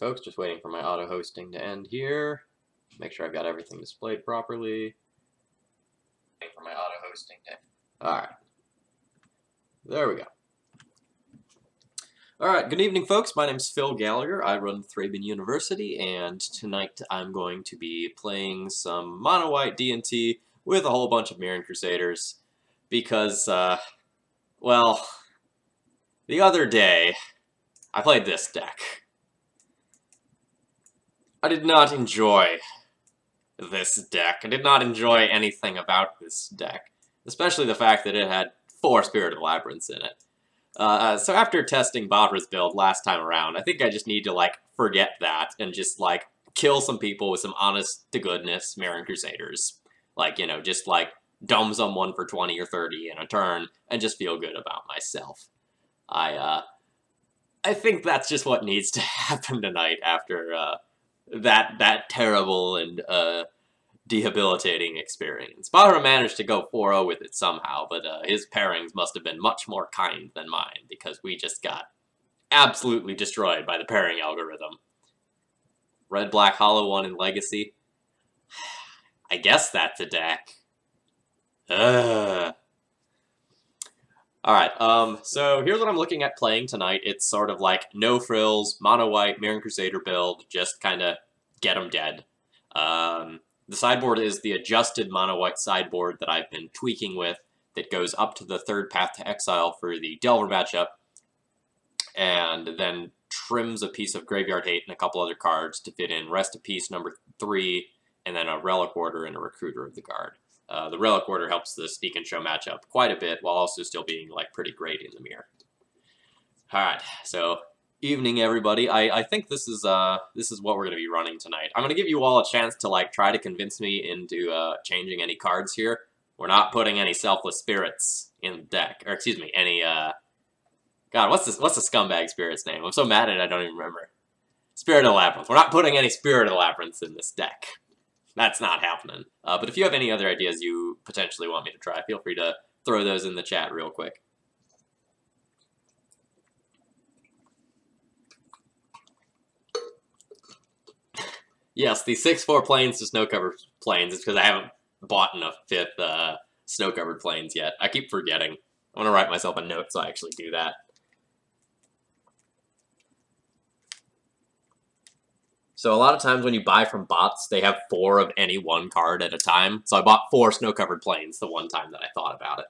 folks, just waiting for my auto hosting to end here. Make sure I've got everything displayed properly. Waiting for my auto hosting to. All right, there we go. All right, good evening, folks. My name's Phil Gallagher. I run Thraben University, and tonight I'm going to be playing some mono white D&T with a whole bunch of Mirran Crusaders because, well, the other day I played this deck. I did not enjoy this deck. I did not enjoy anything about this deck, especially the fact that it had 4 Spirited Labyrinths in it. So after testing Badra's build last time around, I think I just need to, like, forget that and just, like, kill some people with some honest-to-goodness Mirran Crusaders. Like, you know, just, like, dome someone for 20 or 30 in a turn and just feel good about myself. I think that's just what needs to happen tonight after, that terrible and debilitating experience. Badra managed to go 4-0 with it somehow, but his pairings must have been much more kind than mine, because we just got absolutely destroyed by the pairing algorithm. Red-Black Hollow 1 in Legacy. I guess that's a deck. Alright, so here's what I'm looking at playing tonight. It's sort of like no frills, mono white, Mirran Crusader build, just kind of get them dead. The sideboard is the adjusted mono white sideboard that I've been tweaking with that goes up to the 3rd Path to Exile for the Delver matchup, and then trims a piece of Graveyard Hate and a couple other cards to fit in Rest of Peace number 3, and then a Relic Order and a Recruiter of the Guard. The Relic Order helps the Sneak and Show matchup quite a bit, while also still being, like, pretty great in the mirror. Alright, so, evening everybody. I think this is what we're going to be running tonight. I'm going to give you all a chance to, like, try to convince me into changing any cards here. We're not putting any Selfless Spirits in the deck. Or, excuse me, any, God, what's the scumbag spirit's name? I'm so mad at it I don't even remember. Spirited Labyrinth. We're not putting any Spirited Labyrinths in this deck. That's not happening. But if you have any other ideas you potentially want me to try, feel free to throw those in the chat real quick. Yes, the 6/4 plains to snow-covered plains is because I haven't bought enough 5th snow-covered plains yet. I keep forgetting. I want to write myself a note so I actually do that. So a lot of times when you buy from bots, they have 4 of any one card at a time. So I bought 4 snow-covered plains the one time that I thought about it.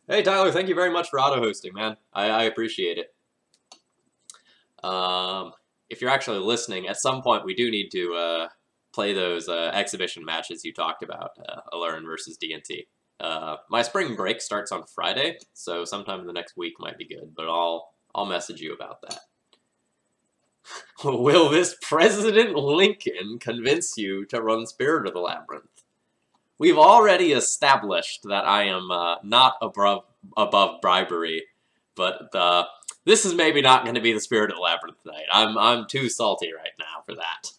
Hey, Tyler, thank you very much for auto-hosting, man. I appreciate it. If you're actually listening, at some point we do need to play those exhibition matches you talked about, Allurin versus D&T. My spring break starts on Friday, so sometime in the next week might be good, but I'll message you about that. Will this President Lincoln convince you to run Spirit of the Labyrinth? We've already established that I am not above bribery, but this is maybe not going to be the Spirit of the Labyrinth tonight. I'm too salty right now for that.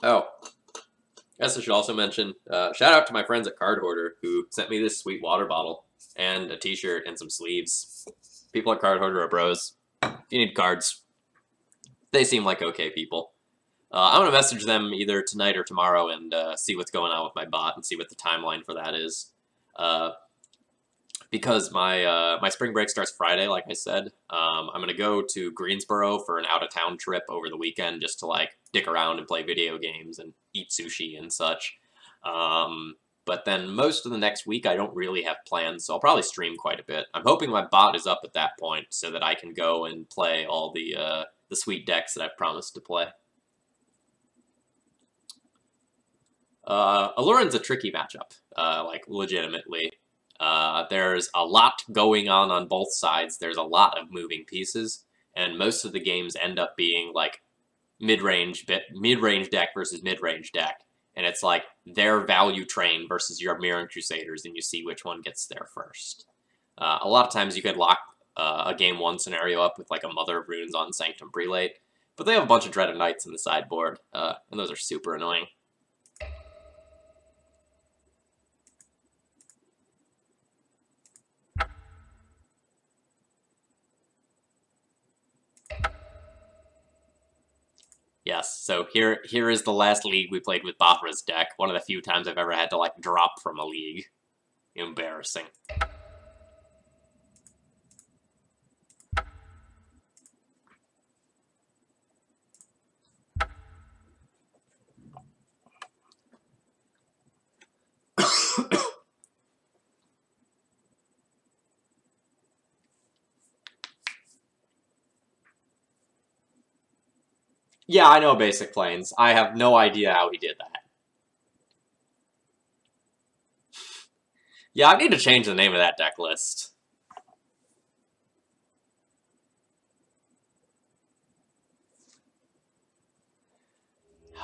Oh, I guess I should also mention, shout out to my friends at Card Hoarder who sent me this sweet water bottle and a t-shirt and some sleeves. People at Card Hoarder are bros. If you need cards, they seem like okay people. I'm going to message them either tonight or tomorrow and see what's going on with my bot and see what the timeline for that is. Because my spring break starts Friday, like I said. I'm going to go to Greensboro for an out-of-town trip over the weekend just to, like, dick around and play video games and eat sushi and such. But then most of the next week I don't really have plans, so I'll probably stream quite a bit. I'm hoping my bot is up at that point so that I can go and play all the sweet decks that I've promised to play. Allurin's a tricky matchup, like, legitimately. There's a lot going on both sides. There's a lot of moving pieces, and most of the games end up being, like, mid-range deck versus mid-range deck. And it's like their value train versus your Mirran Crusaders, and you see which one gets there first. A lot of times you could lock a game 1 scenario up with like a Mother of Runes on Sanctum Prelate, but they have a bunch of Dreaded Knights in the sideboard, and those are super annoying. Yes, so here is the last league we played with Bathra's deck. One of the few times I've ever had to, like, drop from a league. Embarrassing. Yeah, I know Basic Planes. I have no idea how he did that. Yeah, I need to change the name of that deck list.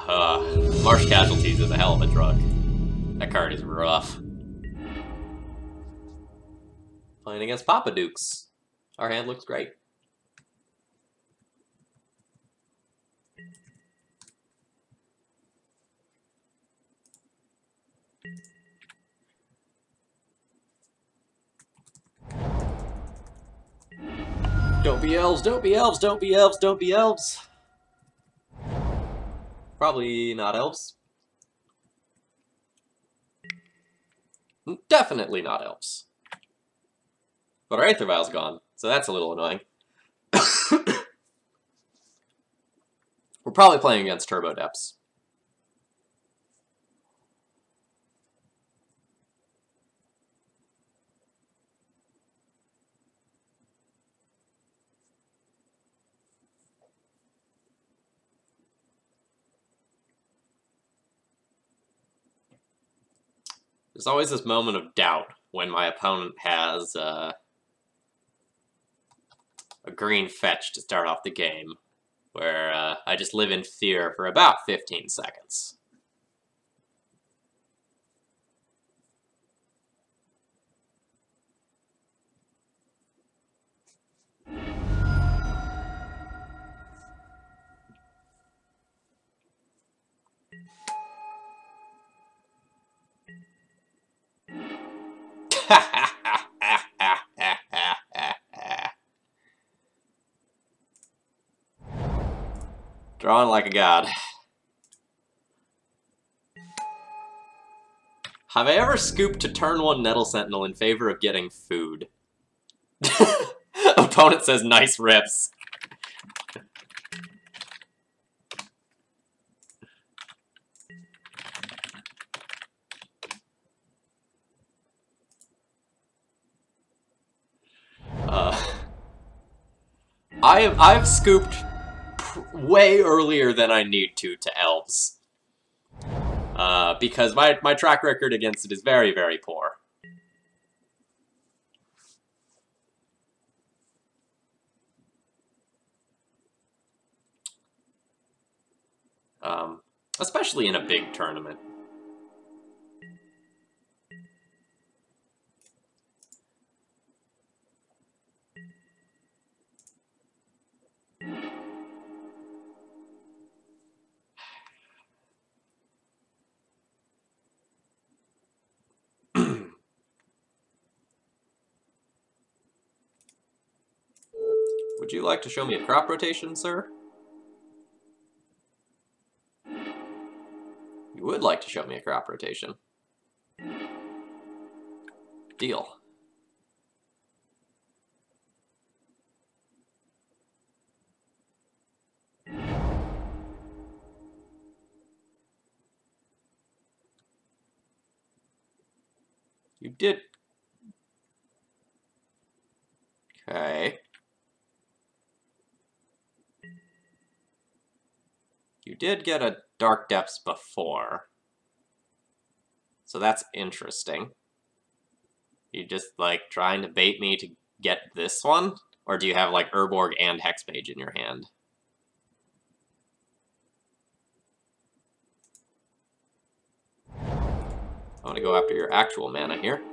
Marsh Casualties is a hell of a drug. That card is rough. Playing against Papa Dukes. Our hand looks great. Don't be elves, don't be elves, don't be elves, don't be elves. Probably not elves. Definitely not elves. But our Aether Vial's gone, so that's a little annoying. We're probably playing against Turbo Depths. There's always this moment of doubt when my opponent has a green fetch to start off the game, where I just live in fear for about 15 seconds. Drawing like a god. Have I ever scooped to turn 1 Nettle Sentinel in favor of getting food? Opponent says nice rips. I've scooped way earlier than I need to elves. Because my track record against it is very, very poor. Especially in a big tournament. Would you like to show me a crop rotation, sir? You would like to show me a crop rotation. Deal. You did. Okay. You did get a Dark Depths before. So that's interesting. You just, like, trying to bait me to get this one? Or do you have, like, Urborg and Hexmage in your hand? I want to go after your actual mana here.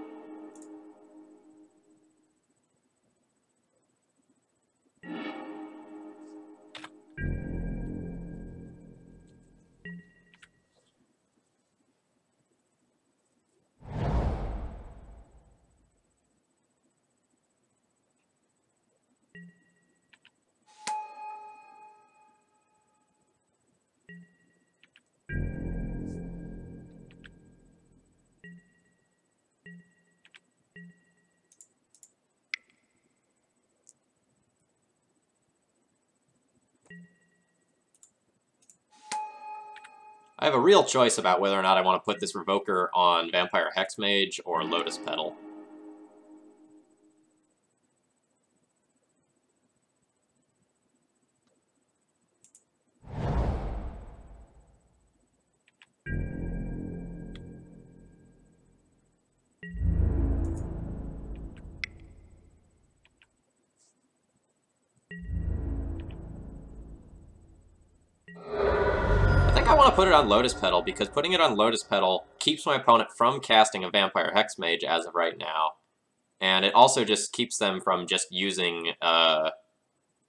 I have a real choice about whether or not I want to put this Revoker on Vampire Hexmage or Lotus Petal. I want to put it on Lotus Petal, because putting it on Lotus Petal keeps my opponent from casting a Vampire Hexmage as of right now. And it also just keeps them from just using,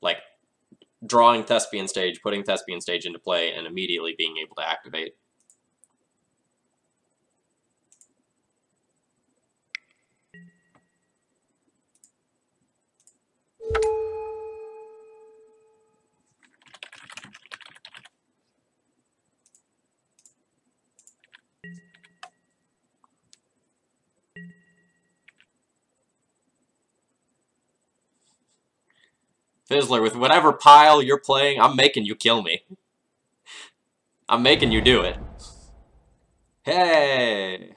like, drawing Thespian Stage, putting Thespian Stage into play, and immediately being able to activate. Fizzler, with whatever pile you're playing, I'm making you kill me. I'm making you do it. Hey!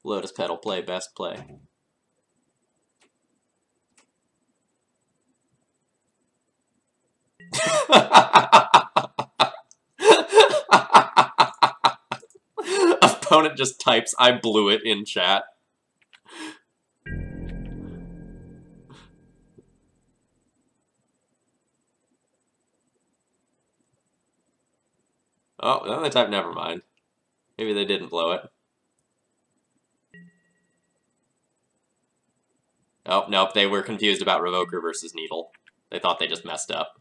Lotus Petal play, best play. Opponent just types, I blew it in chat. Oh, then they type never mind. Maybe they didn't blow it. Oh, nope, they were confused about Revoker versus Needle. They thought they just messed up.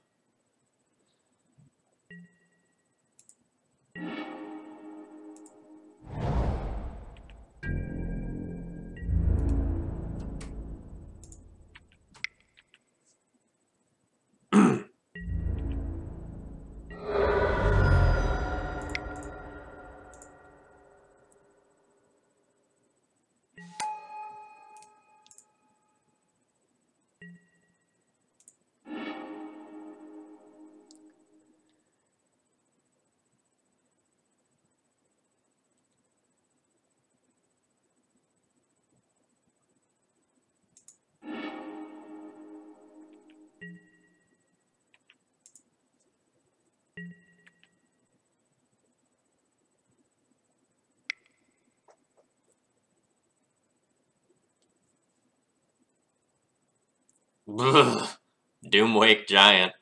Doomwake Giant.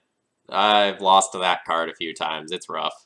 I've lost to that card a few times. It's rough.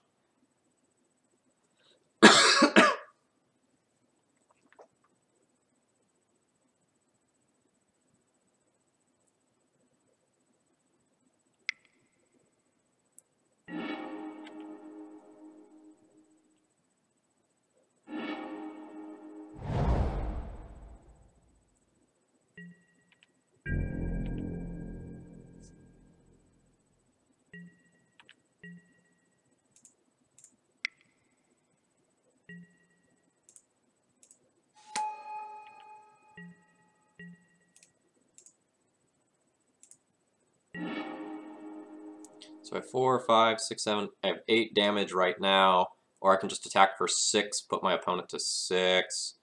So I have 4, 5, 6, 7, I have 8 damage right now, or I can just attack for 6, put my opponent to 6.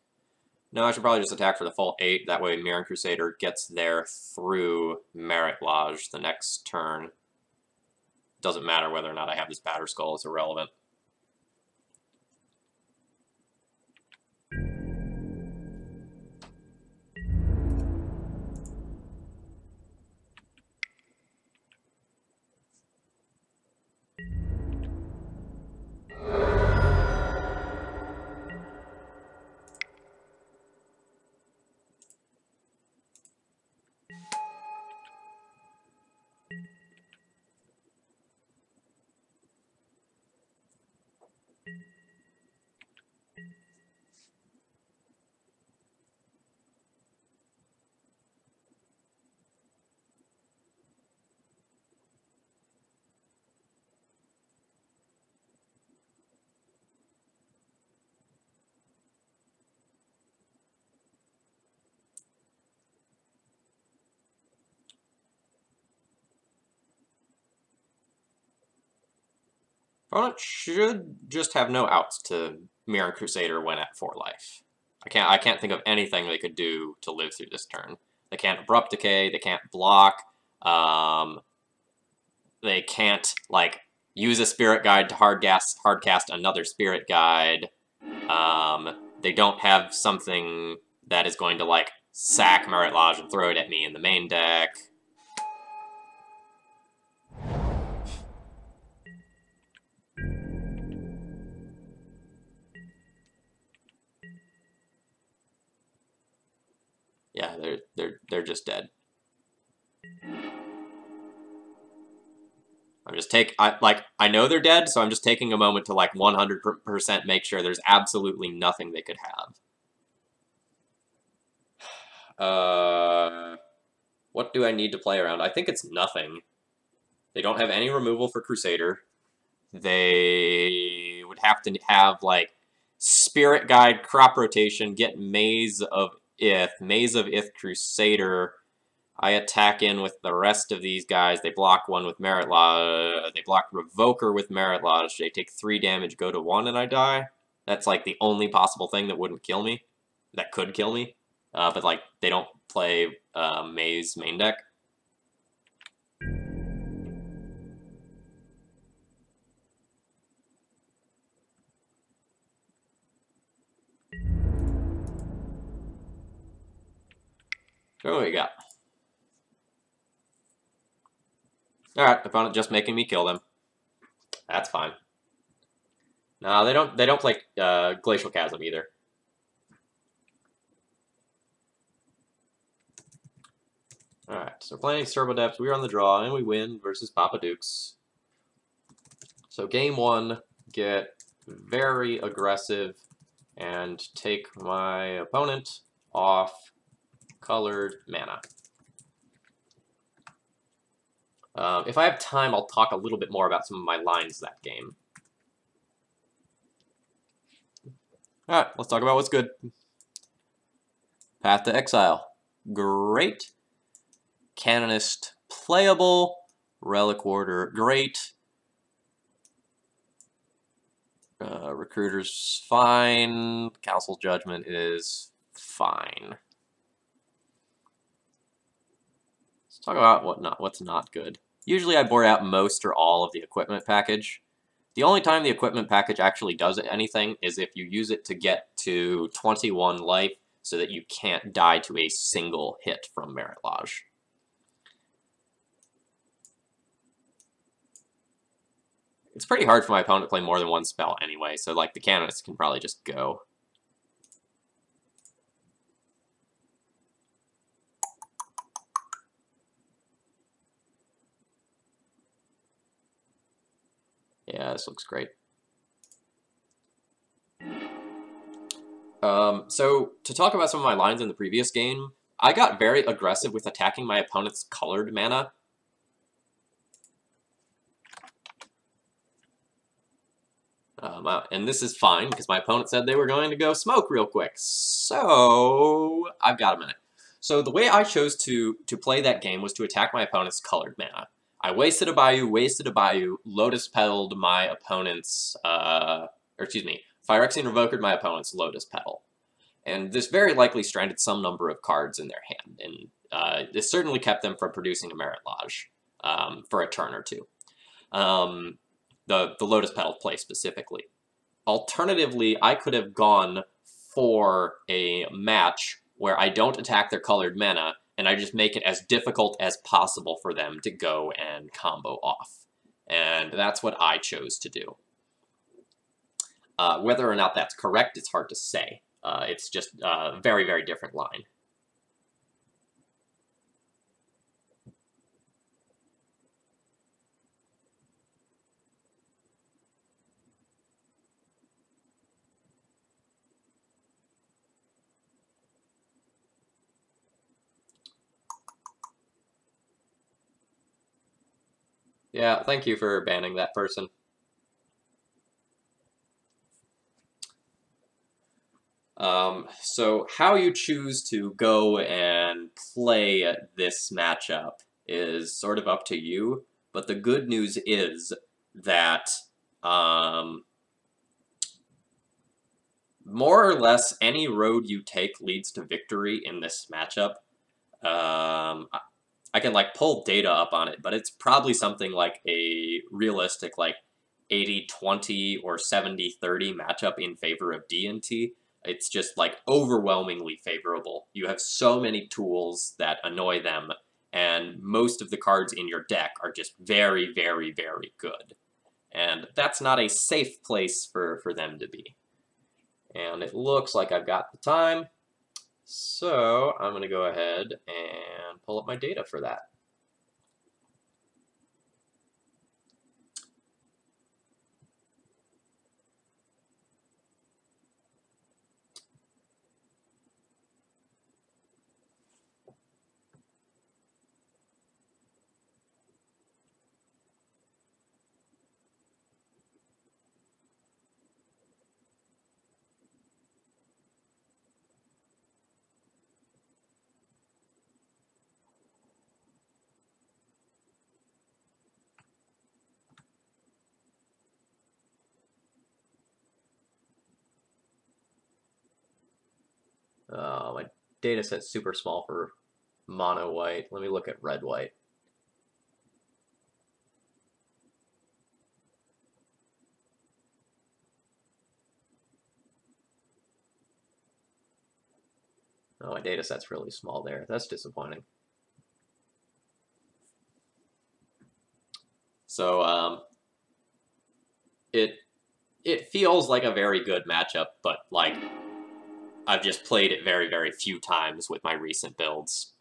No, I should probably just attack for the full 8, that way Mirran Crusader gets there through Merit Lodge the next turn. Doesn't matter whether or not I have this Batter Skull, it's irrelevant. Opponent should just have no outs to Mirran Crusader when at 4 life. I can't think of anything they could do to live through this turn. They can't Abrupt Decay, they can't block, they can't, like, use a Spirit Guide to hardcast another Spirit Guide. They don't have something that is going to, like, sack Merit Lodge and throw it at me in the main deck. Yeah, they're just dead. I know they're dead, so I'm just taking a moment to, like, 100% make sure there's absolutely nothing they could have. What do I need to play around? I think it's nothing. They don't have any removal for Crusader. They would have to have, like, Spirit Guide, Crop Rotation, get Maze of Ith Crusader. I attack in with the rest of these guys. They block one with Merit Lodge. They block Revoker with Merit Lodge. They take 3 damage, go to 1, and I die. That's, like, the only possible thing that wouldn't kill me. That could kill me. But, like, they don't play Maze main deck. So what do we got? Alright, opponent just making me kill them. That's fine. No, they don't play Glacial Chasm either. Alright, so playing Turbo Depths, we are on the draw, and we win versus Papa Dukes. So game 1, get very aggressive and take my opponent off colored mana. If I have time, I'll talk a little bit more about some of my lines that game. Alright, let's talk about what's good. Path to Exile. Great. Canonist, playable. Relic Warder, great. Recruiter's fine. Council Judgment is fine. Let's talk about what's not good. Usually I board out most or all of the equipment package. The only time the equipment package actually does anything is if you use it to get to 21 life so that you can't die to a single hit from Merit Lodge. It's pretty hard for my opponent to play more than one spell anyway, so, like, the Canonist can probably just go. Yeah, this looks great. So, to talk about some of my lines in the previous game, I got very aggressive with attacking my opponent's colored mana. And this is fine, because my opponent said they were going to go smoke real quick. So, I've got a minute. So, the way I chose to play that game was to attack my opponent's colored mana. I wasted a Bayou, Lotus Petaled my opponent's, Phyrexian Revokered my opponent's Lotus Petal. And this very likely stranded some number of cards in their hand, and this certainly kept them from producing a Merit Lodge for a turn or two. The Lotus Petal play specifically. Alternatively, I could have gone for a match where I don't attack their colored mana, and I just make it as difficult as possible for them to go and combo off. And that's what I chose to do. Whether or not that's correct, it's hard to say. It's just a very, very different line. Yeah, thank you for banning that person. So how you choose to go and play this matchup is sort of up to you, but the good news is that More or less, any road you take leads to victory in this matchup. I can like pull data up on it, but it's probably something like a realistic like 80-20 or 70-30 matchup in favor of D&T. It's just like overwhelmingly favorable. You have so many tools that annoy them, and most of the cards in your deck are just very, very, very good. And that's not a safe place for them to be. And it looks like I've got the time, so I'm going to go ahead and pull up my data for that. My data set's super small for mono white. Let me look at red white. Oh, my data set's really small there. That's disappointing. So it feels like a very good matchup, but like I've just played it very, very few times with my recent builds.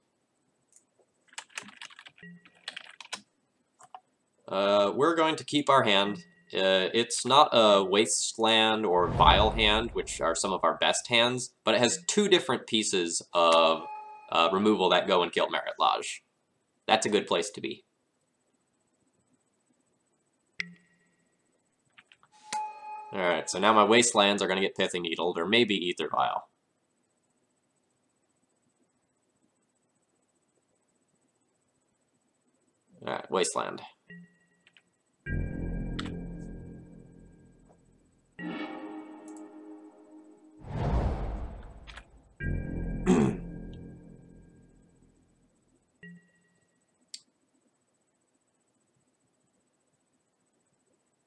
We're going to keep our hand. It's not a Wasteland or Vile hand, which are some of our best hands, but it has two different pieces of removal that go and kill Merit Lodge. That's a good place to be. Alright, so now my Wastelands are going to get Pithy Needled, or maybe Ether Vial. Alright, Wasteland.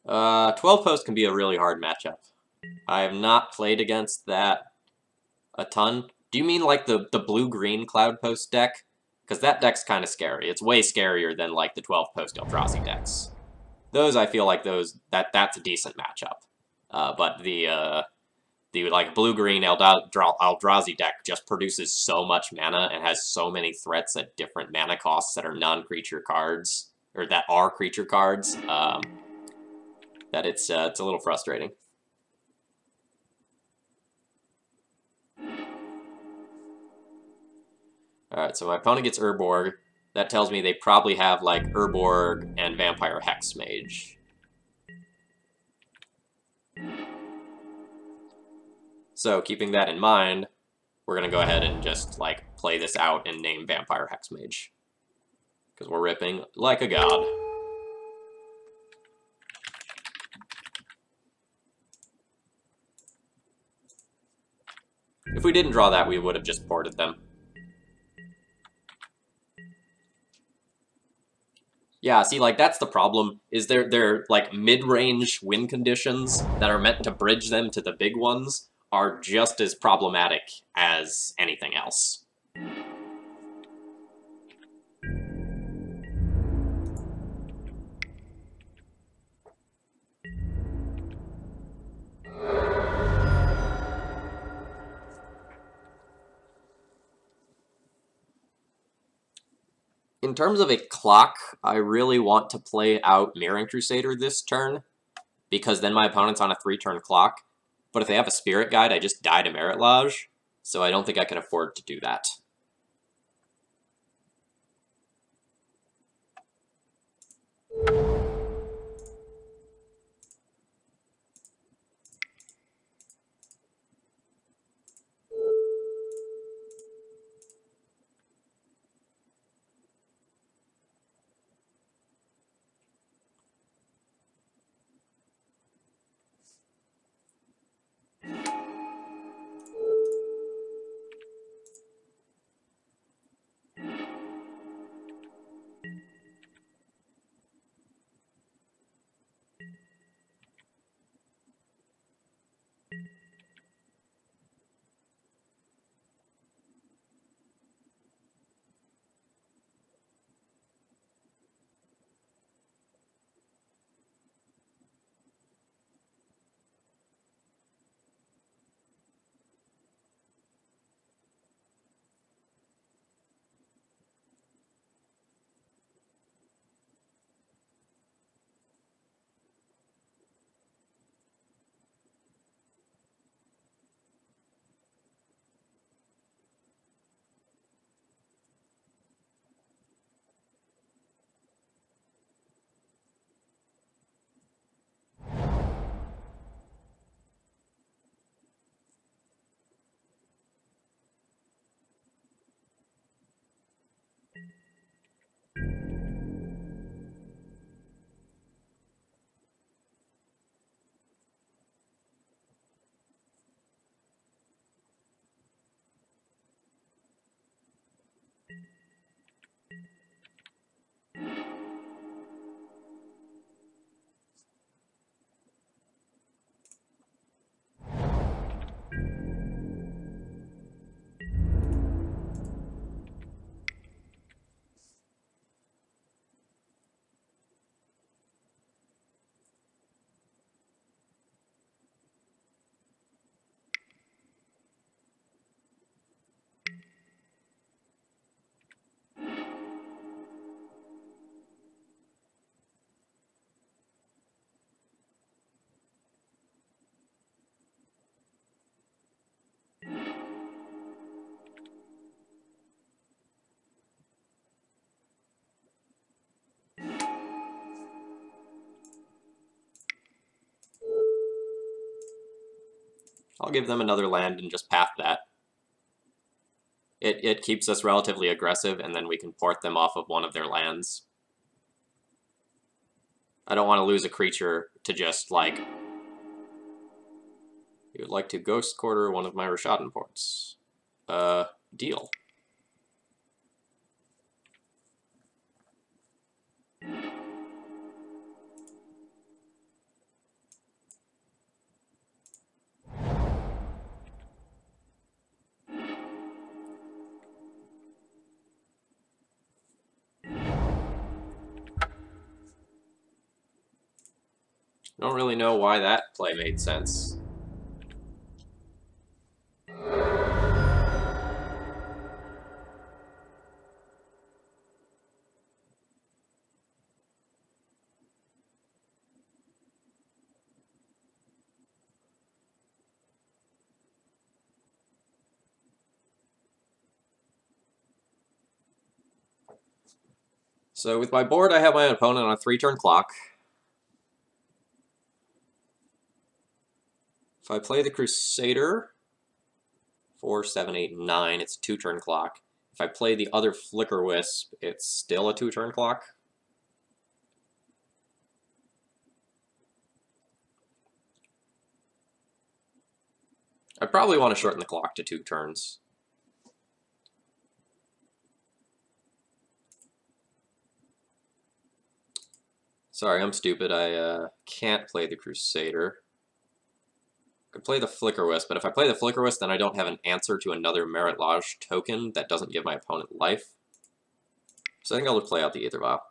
Uh, 12 post can be a really hard matchup. I have not played against that a ton. Do you mean like the blue-green Cloud Post deck? Because that deck's kind of scary. It's way scarier than like the 12 post Eldrazi decks. Those, I feel like that's a decent matchup. But the like blue-green Eldrazi deck just produces so much mana and has so many threats at different mana costs that are non-creature cards, or that are creature cards, that it's a little frustrating. Alright, so my opponent gets Urborg. That tells me they probably have, like, Urborg and Vampire Hexmage. So, keeping that in mind, we're going to go ahead and just, like, play this out and name Vampire Hexmage. Because we're ripping like a god. If we didn't draw that, we would have just ported them. Yeah, see, like, that's the problem, is they're like, mid-range win conditions that are meant to bridge them to the big ones are just as problematic as anything else. In terms of a clock, I really want to play out Mirran Crusader this turn, because then my opponent's on a 3-turn clock. But if they have a Spirit Guide, I just die to Merit Lodge, so I don't think I can afford to do that. I'll give them another land and just path that. It keeps us relatively aggressive, and then we can port them off of one of their lands. I don't want to lose a creature to just, like... You would like to Ghost Quarter one of my Rishadan ports. Deal. I don't really know why that play made sense. So with my board, I have my opponent on a 3-turn clock. If I play the Crusader, 4, 7, 8, 9, it's a 2-turn clock. If I play the other Flicker Wisp, it's still a 2-turn clock. I probably want to shorten the clock to 2 turns. Sorry, I'm stupid. I can't play the Crusader. I could play the Flicker Wisp, but if I play the Flicker Wisp, then I don't have an answer to another Merit Lodge token that doesn't give my opponent life. So I think I'll just play out the Aether Vial.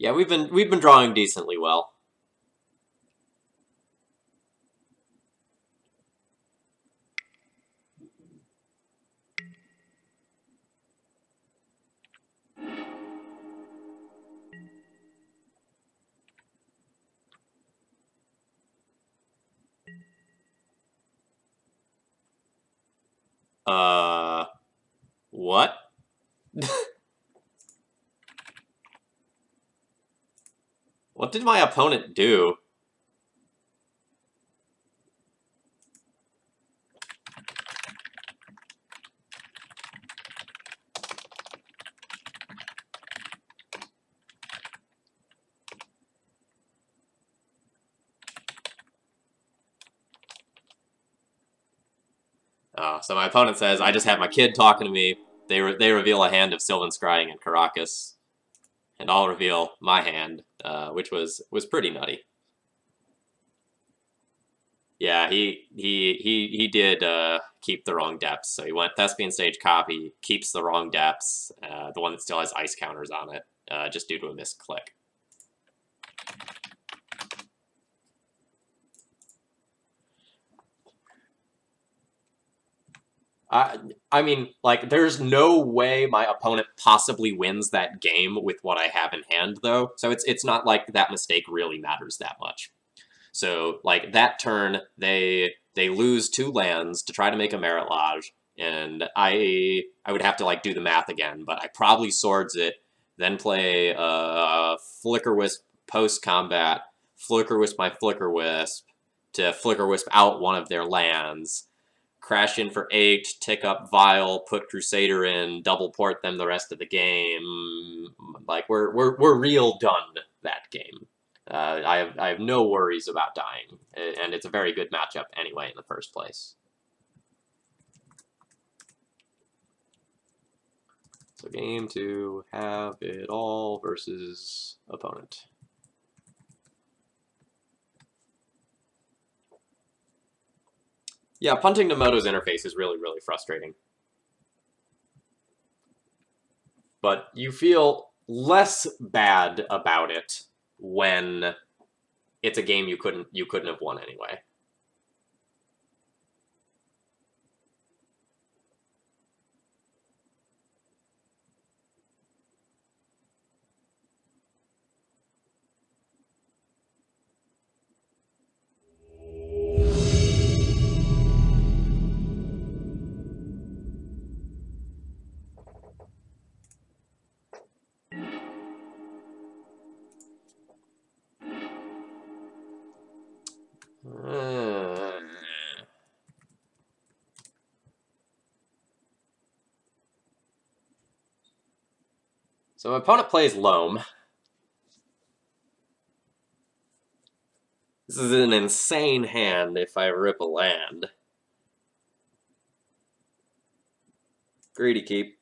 Yeah, we've been drawing decently well. What? What did my opponent do? So my opponent says, I just had my kid talking to me. They reveal a hand of Sylvan Scrying and Caracas. And I'll reveal my hand, which was pretty nutty. Yeah, he did keep the wrong depths. So he went Thespian Stage copy, keeps the wrong depths, the one that still has ice counters on it, just due to a missed click. I mean, like, there's no way my opponent possibly wins that game with what I have in hand, though. So it's not like that mistake really matters that much. So, like, that turn, they lose 2 lands to try to make a Merit Lodge, and I would have to, like, do the math again, but I probably swords it, then play Flicker Wisp post-combat, Flicker Wisp my Flicker Wisp to Flicker Wisp out one of their lands, crash in for 8, tick up Vile, put Crusader in, double port them the rest of the game. Like, we're real done that game. I have no worries about dying, and it's a very good matchup anyway in the first place. So game 2, have it all versus opponent. Yeah, punting to Moto's interface is really, really frustrating. But you feel less bad about it when it's a game you couldn't have won anyway. So my opponent plays Loam. This is an insane hand if I rip a land. Greedy keep.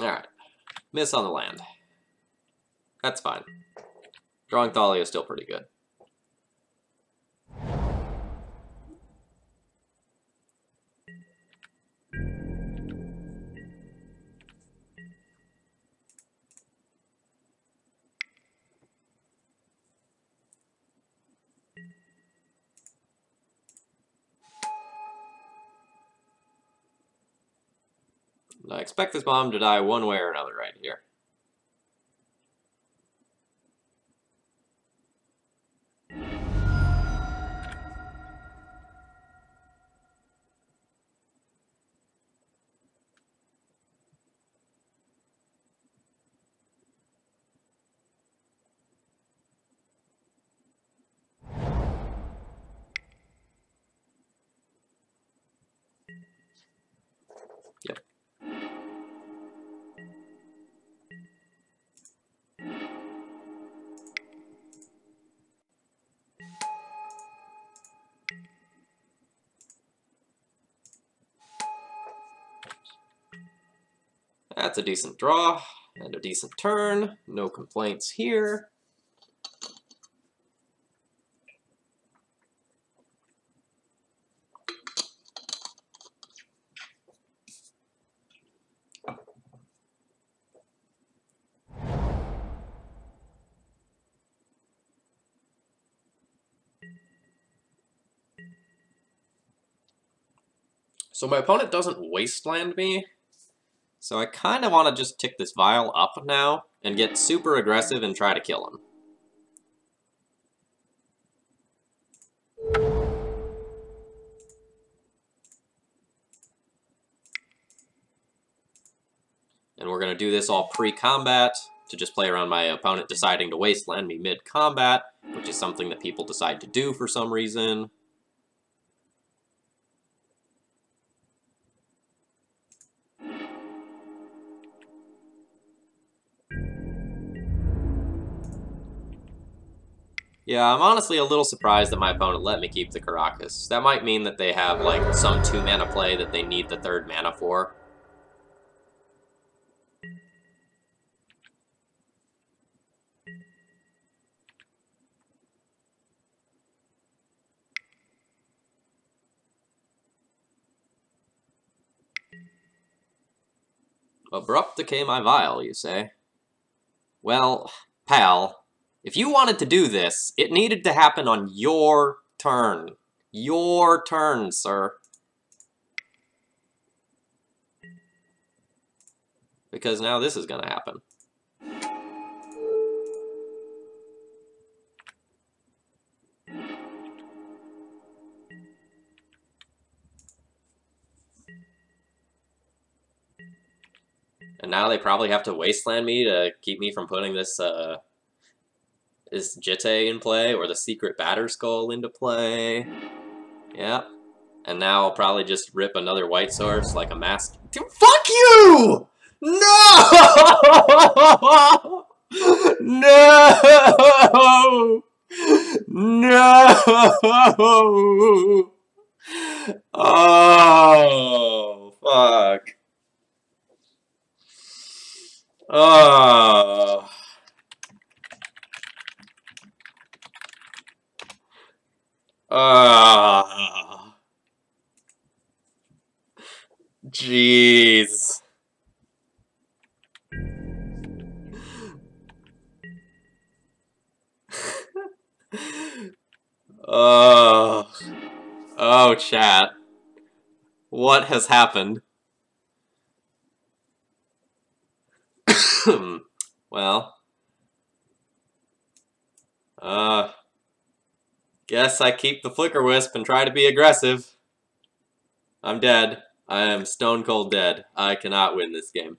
Alright. Miss on the land. That's fine. Drawing Thalia is still pretty good. I expect this bomb to die one way or another right here. Yep. That's a decent draw and a decent turn. No complaints here. So my opponent doesn't wasteland me, so I kind of want to just tick this vial up now and get super aggressive and try to kill him. And we're going to do this all pre-combat to just play around my opponent deciding to wasteland me mid-combat, which is something that people decide to do for some reason. Yeah, I'm honestly a little surprised that my opponent let me keep the Caracas. That might mean that they have, like, some 2-mana play that they need the 3rd mana for. Abrupt decay my vial, you say? Well, pal, if you wanted to do this, it needed to happen on your turn. Your turn, sir. Because now this is gonna happen. And now they probably have to wasteland me to keep me from putting this Jitte in play, or the Secret Batterskull into play. Yep. And now I'll probably just rip another white source like a mask. Dude, fuck you! No! No! No! Oh, fuck. Oh. Ah. Jeez. Oh. Oh, chat. What has happened? Well. Guess I keep the Flicker Wisp and try to be aggressive. I'm dead. I am stone cold dead. I cannot win this game.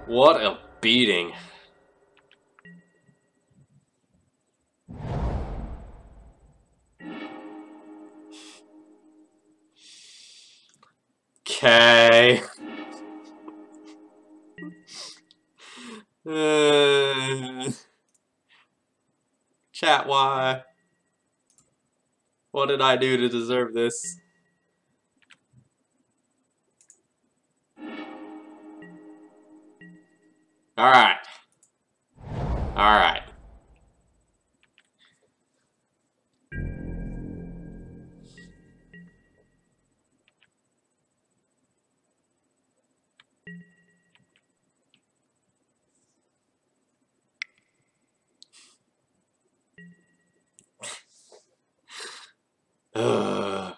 What a beating. Okay. Chat, why? What did I do to deserve this? Alright. Alright. Ugh.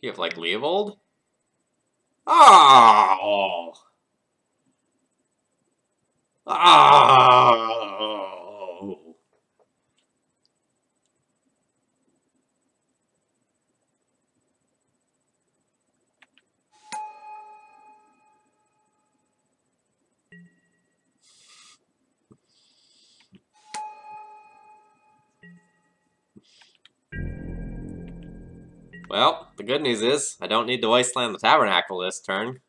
You have, like, Leovold? Oh! Oh! Well, the good news is, I don't need to wasteland the Tabernacle this turn.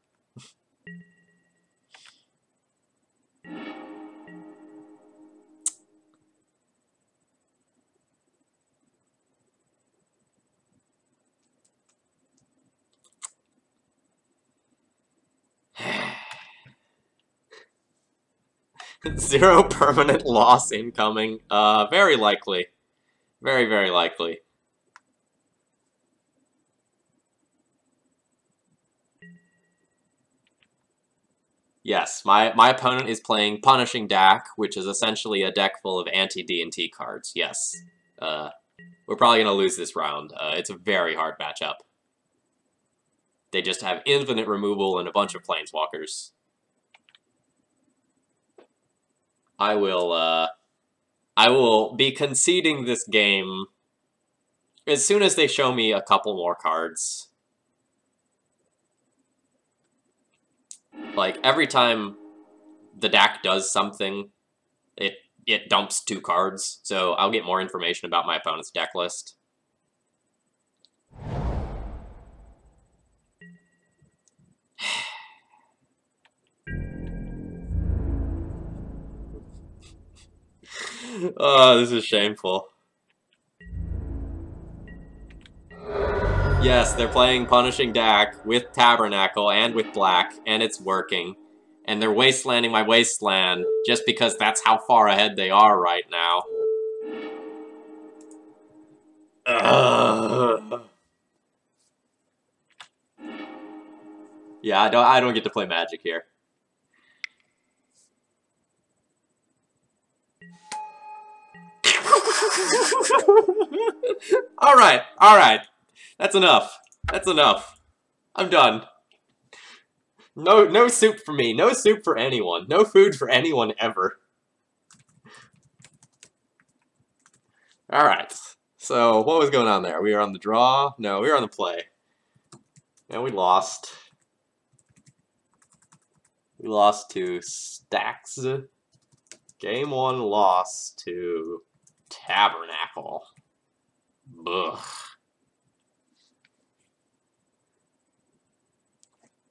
Zero permanent loss incoming. Very likely. Very, very likely. Yes, my opponent is playing Punishing Dack, which is essentially a deck full of anti-D&T cards. Yes. We're probably going to lose this round. It's a very hard matchup. They just have infinite removal and a bunch of Planeswalkers. I will be conceding this game as soon as they show me a couple more cards. Like, every time the Dack does something, it dumps 2 cards, so I'll get more information about my opponent's deck list. Oh, this is shameful. Yes, they're playing Punishing Dack with Tabernacle and with black, and it's working. And they're wastelanding my wasteland just because that's how far ahead they are right now. Yeah, I don't get to play Magic here. All right. That's enough. That's enough. I'm done. No soup for me. No soup for anyone. No food for anyone ever. All right. So what was going on there? We were on the draw. No, we were on the play, and we lost. We lost to Stacks. Game 1 loss to Tabernacle. Ugh.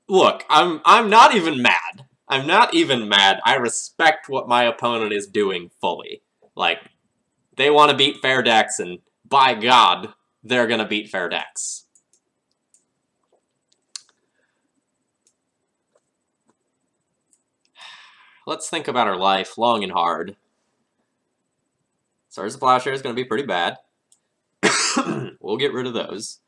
Look, I'm not even mad. I'm not even mad. I respect what my opponent is doing fully. Like, they want to beat fair decks, and by God, they're gonna beat fair decks. Let's think about our life long and hard. Stars of Plowshare is gonna be pretty bad. We'll get rid of those.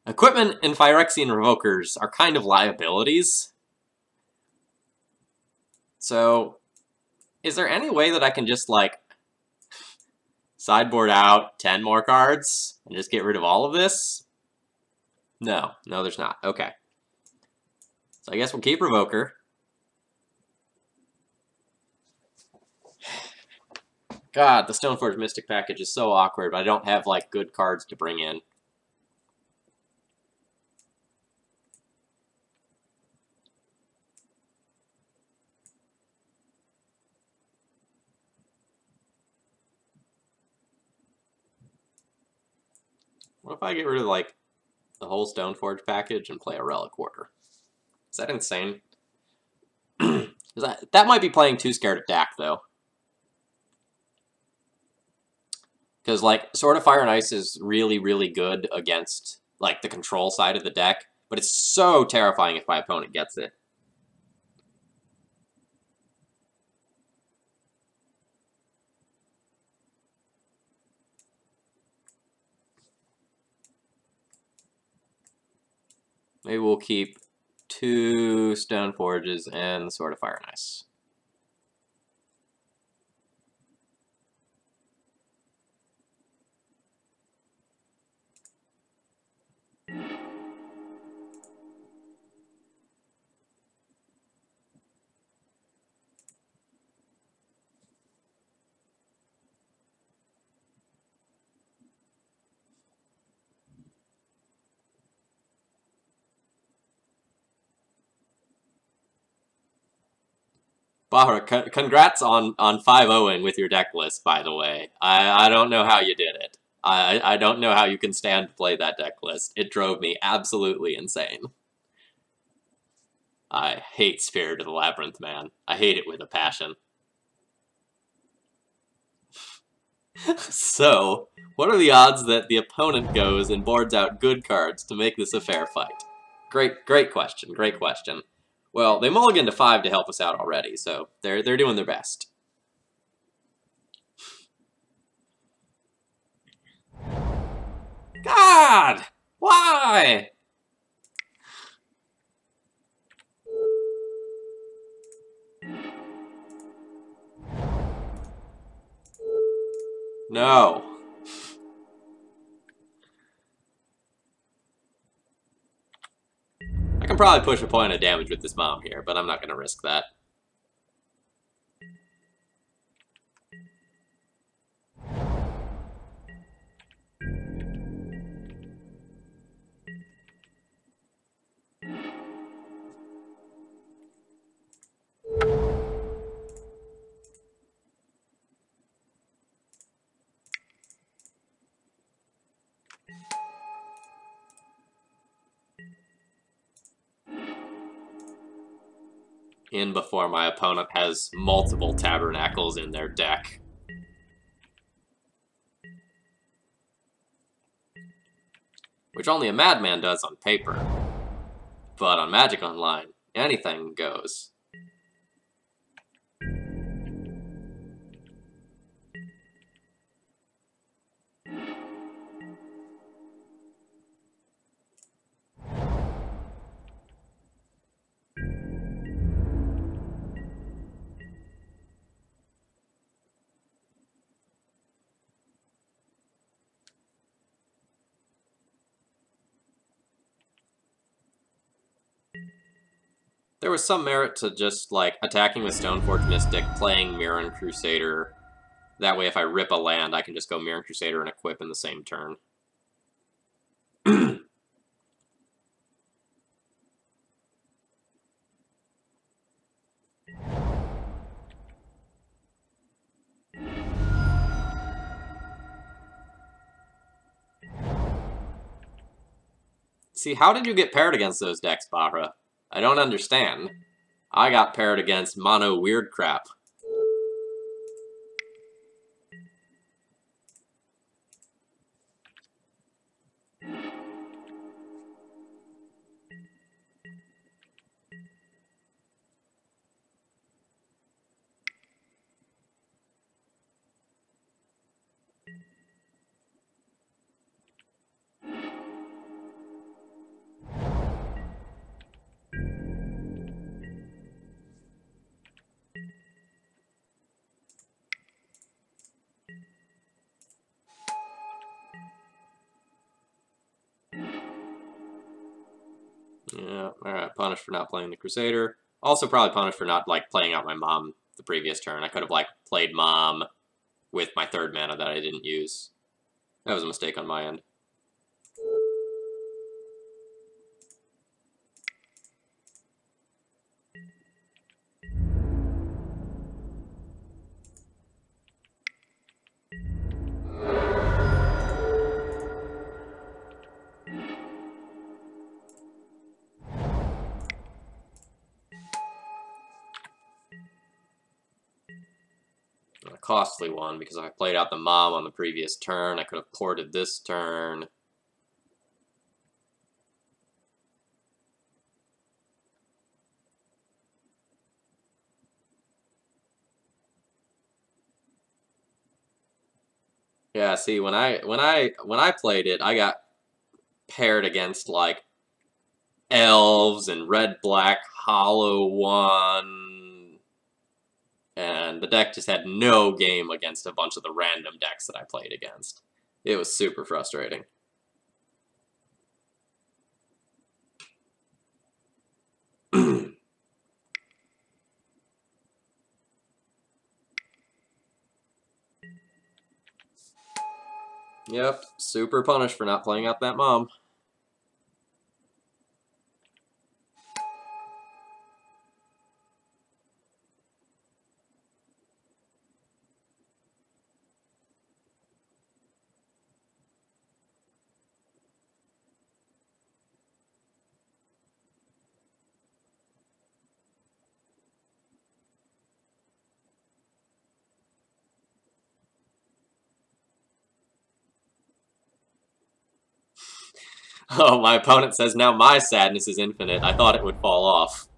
Equipment and Phyrexian Revokers are kind of liabilities. So, is there any way that I can just, like, sideboard out 10 more cards and just get rid of all of this? No, there's not. Okay. So I guess we'll keep Revoker. God, the Stoneforge Mystic package is so awkward, but I don't have, like, good cards to bring in. What if I get rid of, like, the whole Stoneforge package and play a Relic Warder? Is that insane? That might be playing too scared of Dack, though. Because, like, Sword of Fire and Ice is really, really good against, like, the control side of the deck, but it's so terrifying if my opponent gets it. Maybe we'll keep 2 Stoneforges and the Sword of Fire and Ice. Bahra, congrats on 5-0ing with your deck list, by the way. I don't know how you did it. I don't know how you can stand to play that deck list. It drove me absolutely insane. I hate Spirit of the Labyrinth, man. I hate it with a passion. So, what are the odds that the opponent goes and boards out good cards to make this a fair fight? Great question, great question. Well, they mulliganed to 5 to help us out already, so they're doing their best. God! Why? No. I can probably push a point of damage with this mom here, but I'm not going to risk that. In before my opponent has multiple Tabernacles in their deck. Which only a madman does on paper. But on Magic Online, anything goes. There was some merit to just, like, attacking with Stoneforge Mystic, playing Mirran Crusader. That way, if I rip a land, I can just go Mirran Crusader and equip in the same turn. See, how did you get paired against those decks, Bahra? I don't understand. I got paired against mono weird crap. Yeah, alright, punished for not playing the Crusader. Also probably punished for not, like, playing out my mom the previous turn. I could have, like, played mom with my 3rd mana that I didn't use. That was a mistake on my end. A costly one, because I played out the mom on the previous turn. I could have ported this turn. Yeah, see, when I played it, I got paired against, like, elves and red-black hollow one, and the deck just had no game against a bunch of the random decks that I played against. It was super frustrating. Yep, super punished for not playing out that mom. Oh, my opponent says now my sadness is infinite. I thought it would fall off.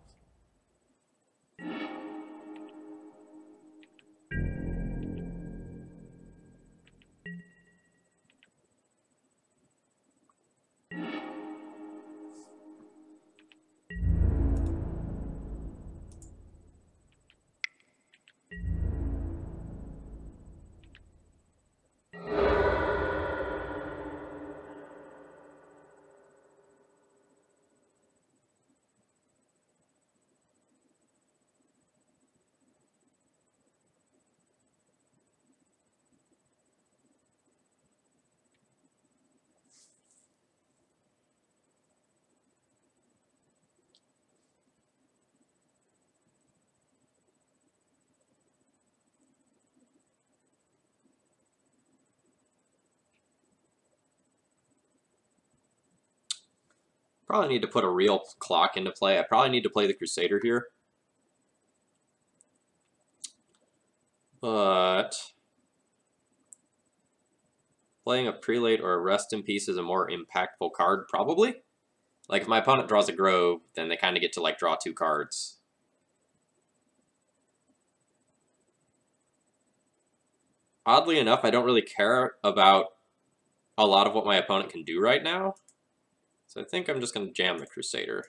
Probably need to put a real clock into play. I probably need to play the Crusader here. But playing a Prelate or a Rest in Peace is a more impactful card, probably. Like, if my opponent draws a Grove, then they kind of get to, like, draw 2 cards. Oddly enough, I don't really care about a lot of what my opponent can do right now. So I think I'm just going to jam the Crusader.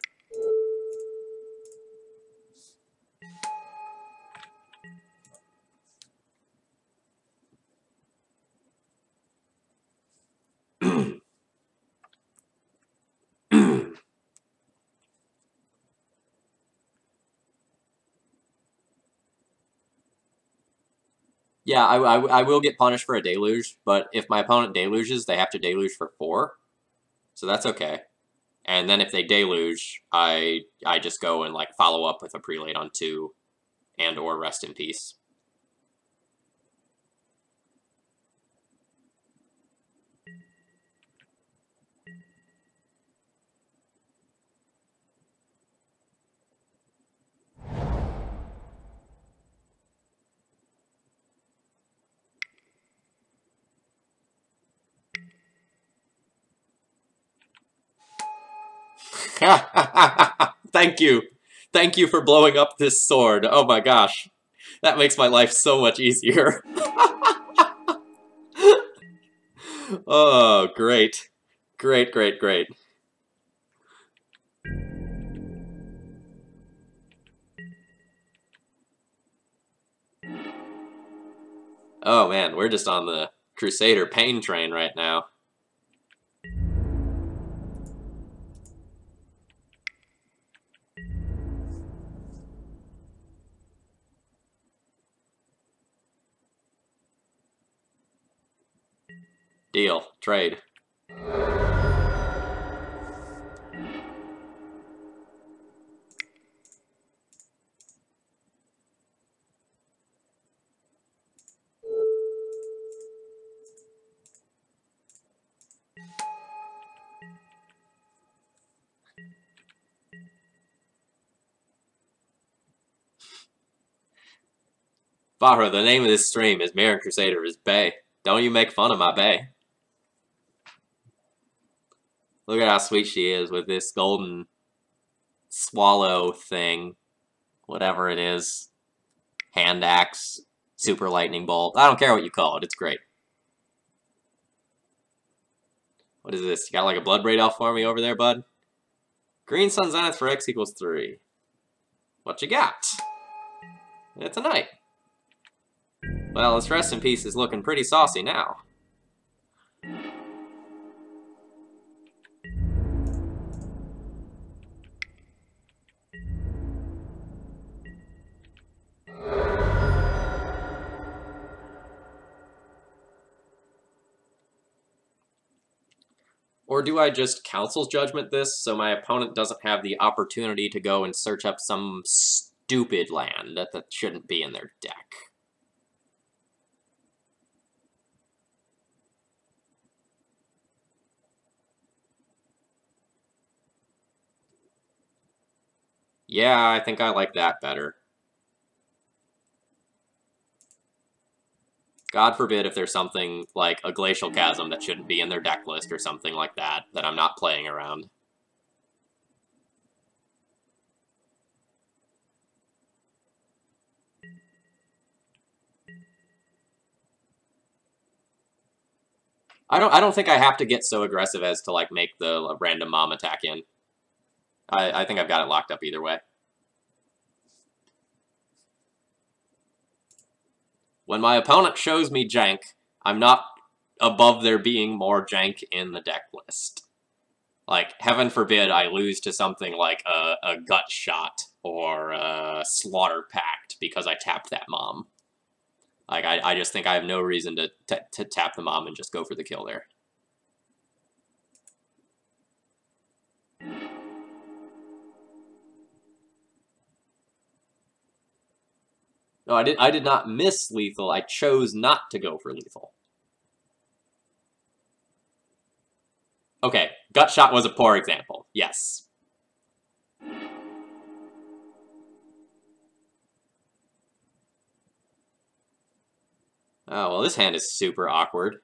Yeah, I will get punished for a deluge, but if my opponent deluges, they have to deluge for 4. So that's okay. And then if they deluge, I just go and like follow up with a prelate on 2 and or Rest in Peace. Thank you. Thank you for blowing up this sword. Oh my gosh. That makes my life so much easier. Oh, great. Great, great, great. Oh man, we're just on the Crusader pain train right now. Deal. Trade. Bahra, the name of this stream is Mirran Crusader is Bay. Don't you make fun of my Bay. Look at how sweet she is with this golden swallow thing. Whatever it is. Hand axe. Super lightning bolt. I don't care what you call it. It's great. What is this? You got like a blood braid elf for me over there, bud? Green Sun Zenith for X equals 3. What you got? It's a knight. Well, this Rest in Peace is looking pretty saucy now. Or do I just Council's Judgment this so my opponent doesn't have the opportunity to go and search up some stupid land that shouldn't be in their deck? Yeah, I think I like that better. God forbid if there's something like a Glacial Chasm that shouldn't be in their deck list or something like that I'm not playing around. I don't think I have to get so aggressive as to like make the random mom attack in. I think I've got it locked up either way. When my opponent shows me jank, I'm not above there being more jank in the deck list. Like, heaven forbid I lose to something like a Gut Shot or a Slaughter Pact because I tapped that mom. Like, I just think I have no reason to tap the mom and just go for the kill there. No, I did not miss lethal. I chose not to go for lethal. Okay, Gut Shot was a poor example. Yes. Oh, well, this hand is super awkward.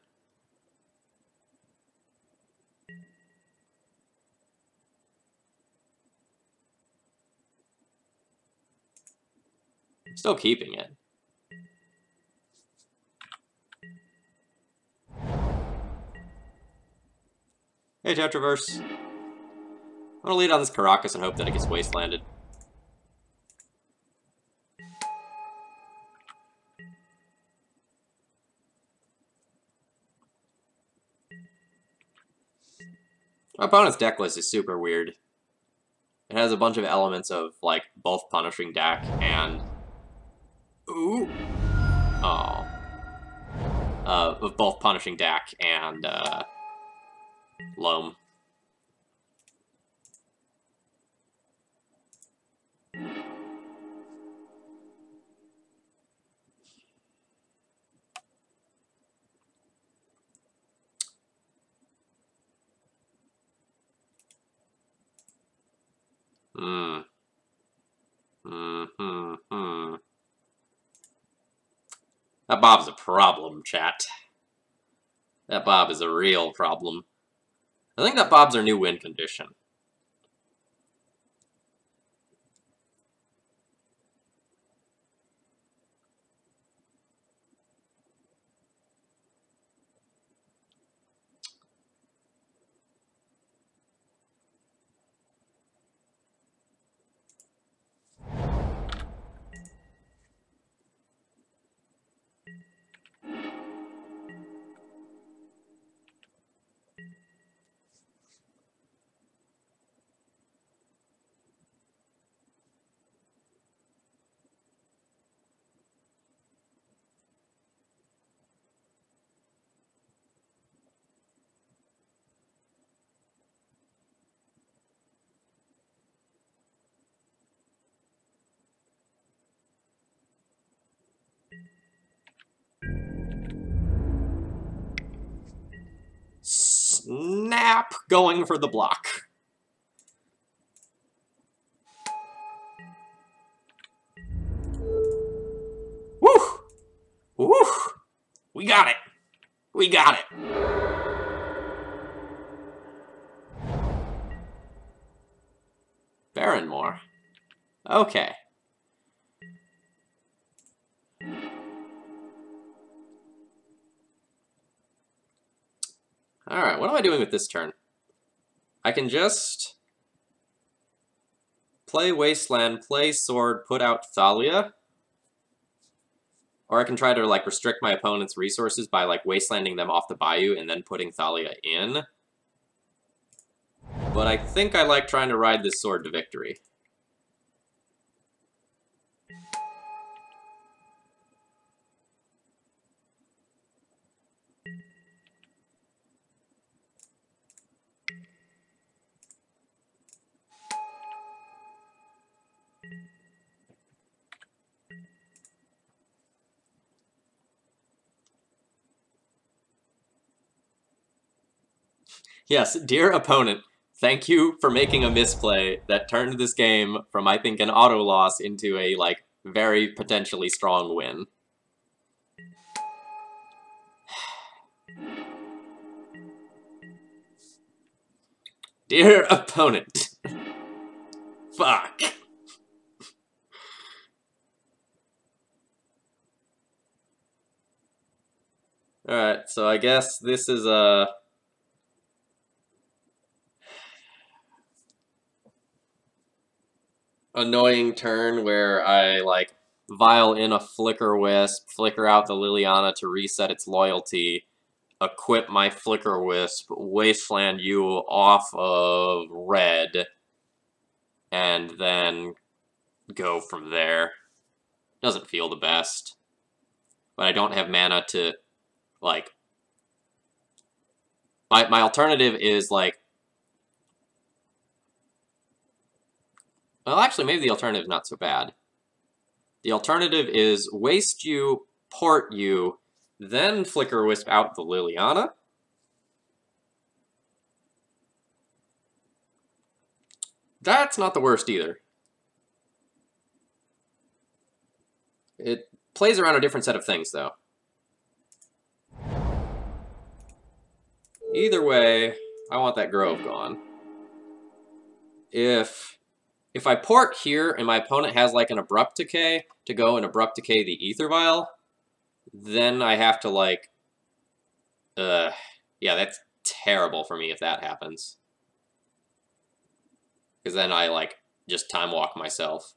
I'm still keeping it. Hey, Tetraverse. I'm gonna lead on this Caracas and hope that it gets wastelanded. My opponent's deck list is super weird. It has a bunch of elements of, like, both punishing Dack and... Ooh! Oh. Of both punishing Dack and, Loam. That Bob's a problem, chat. That Bob is a real problem. I think that Bob's our new win condition. Snap! Going for the block. Woo! Woo! We got it! We got it! Barrenmore. Okay. Alright, what am I doing with this turn? I can just play Wasteland, play Sword, put out Thalia. Or I can try to, like, restrict my opponent's resources by, like, Wastelanding them off the Bayou and then putting Thalia in. But I think I like trying to ride this Sword to victory. Yes, dear opponent, thank you for making a misplay that turned this game from, I think, an auto loss into a, like, very potentially strong win. Dear opponent. Fuck. Alright, so I guess this is a... annoying turn where I, like, vial in a Flicker Wisp, flicker out the Liliana to reset its loyalty, equip my Flicker Wisp, Wasteland you off of red, and then go from there. Doesn't feel the best. But I don't have mana to, like... My alternative is, like... Well, actually, maybe the alternative is not so bad. The alternative is waste you, port you, then Flicker Wisp out the Liliana. That's not the worst either. It plays around a different set of things, though. Either way, I want that Grove gone. If I port here and my opponent has like an Abrupt Decay to go and Abrupt Decay the Ether Vial, then I have to like... yeah, that's terrible for me if that happens. Because then I like just Time Walk myself.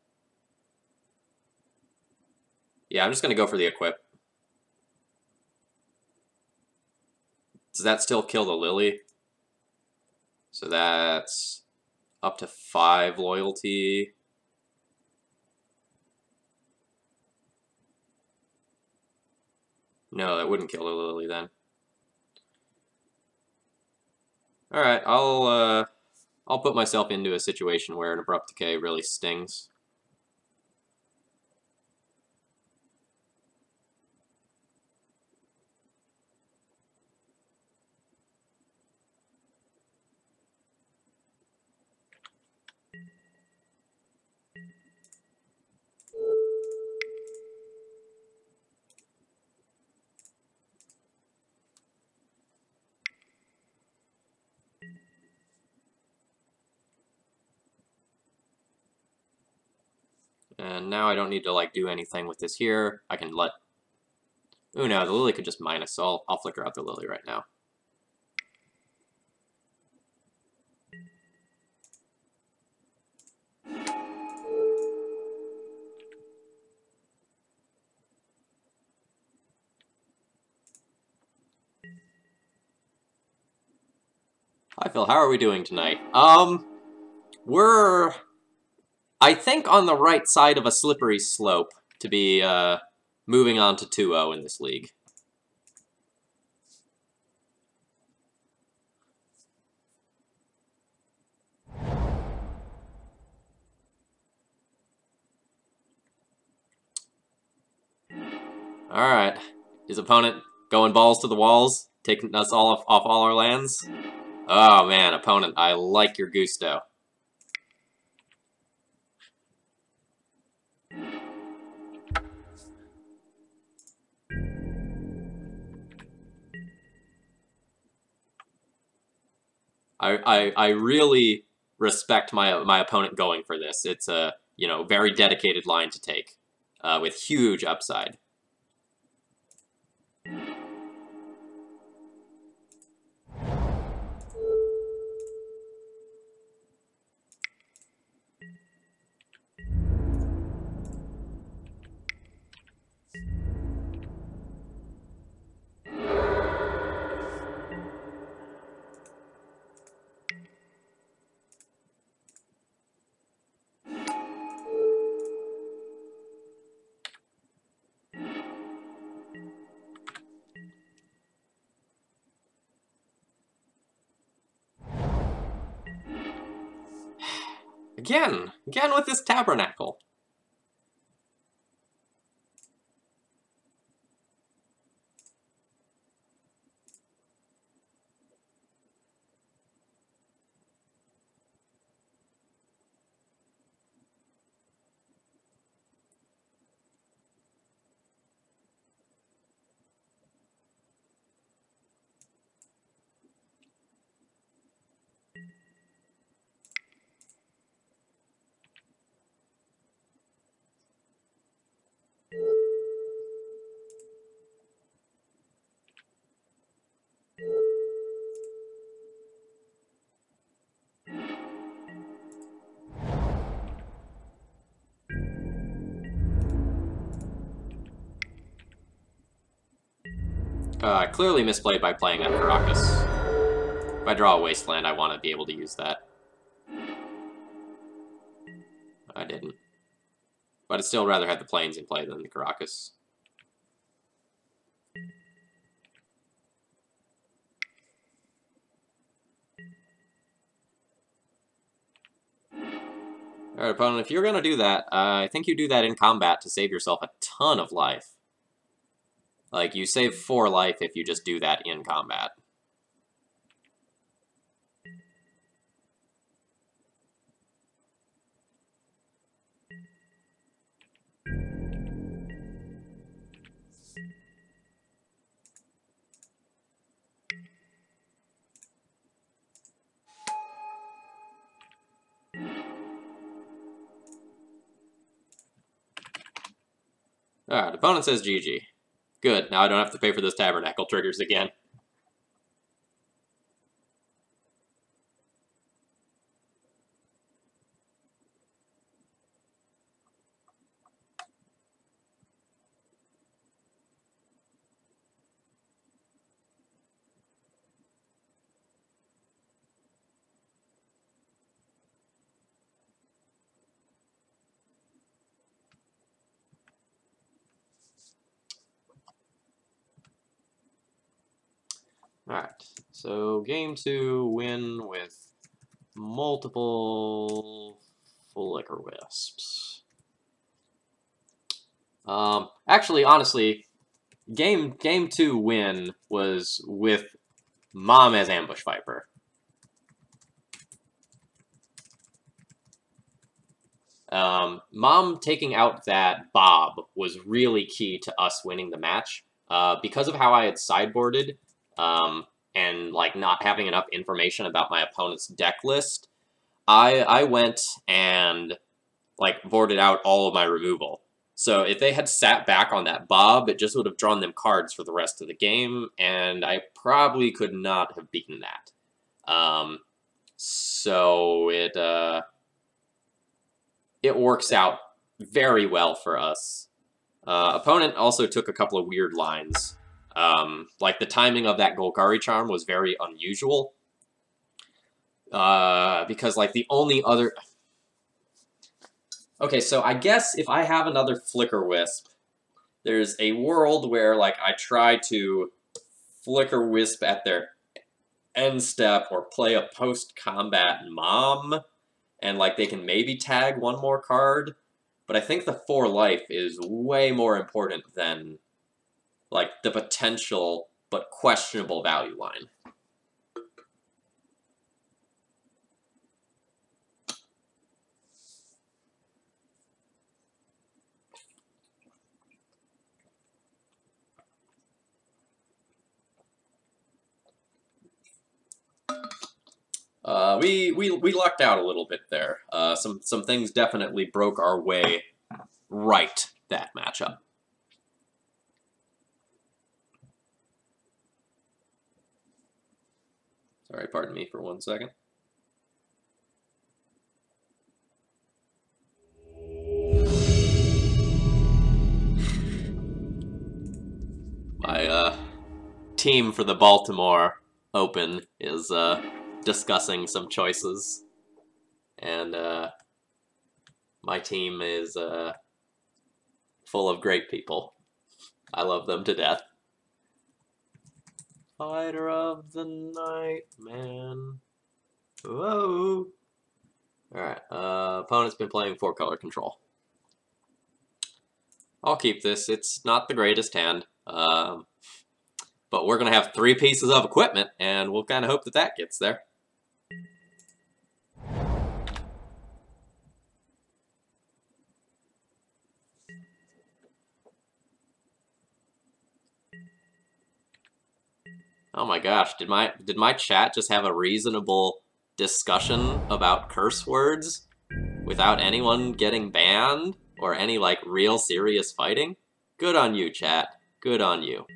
Yeah, I'm just going to go for the equip. Does that still kill the Lily? So that's up to 5 loyalty. No, that wouldn't kill the Lily then. Alright, I'll put myself into a situation where an Abrupt Decay really stings. And now I don't need to like do anything with this here. I can let... Ooh, no, the Lily could just minus, so I'll flicker out the Lily right now. Hi, Phil. How are we doing tonight? We're... I think on the right side of a slippery slope to be, moving on to 2-0 in this league. Alright. His opponent going balls to the walls, taking us all off all our lands. Oh man, opponent, I like your gusto. I really respect my opponent going for this. It's a, you know, very dedicated line to take, with huge upside. Again with this Tabernacle. Clearly misplayed by playing on Caracas. If I draw a Wasteland, I want to be able to use that. I didn't. But I'd still rather have the Plains in play than the Caracas. Alright, opponent, if you're going to do that, I think you do that in combat to save yourself a ton of life. Like, you save 4 life if you just do that in combat. Alright, opponent says GG. Good, now I don't have to pay for those Tabernacle triggers again. Alright, so game 2, win with multiple Flicker Wisps. Actually, honestly, game 2 win was with Mom as Ambush Viper. Mom taking out that Bob was really key to us winning the match. Because of how I had sideboarded, and like not having enough information about my opponent's deck list, I went and like boarded out all of my removal. So if they had sat back on that Bob, it just would have drawn them cards for the rest of the game, and I probably could not have beaten that. So it works out very well for us. Opponent also took a couple of weird lines. Like the timing of that Golgari Charm was very unusual. Because like the only other... Okay, so I guess if I have another Flicker Wisp, there's a world where like I try to Flicker Wisp at their end step or play a post-combat Mom, and like they can maybe tag one more card, but I think the 4 life is way more important than like the potential but questionable value line. We lucked out a little bit there. Some things definitely broke our way right that matchup. Sorry, pardon me for 1 second. My team for the Baltimore Open is discussing some choices, and my team is full of great people. I love them to death. Fighter of the night, man. Whoa. Alright, opponent's been playing 4-color control. I'll keep this. It's not the greatest hand. But we're going to have 3 pieces of equipment, and we'll kind of hope that that gets there. Oh my gosh, did my chat just have a reasonable discussion about curse words without anyone getting banned or any like real serious fighting? Good on you, chat. Good on you.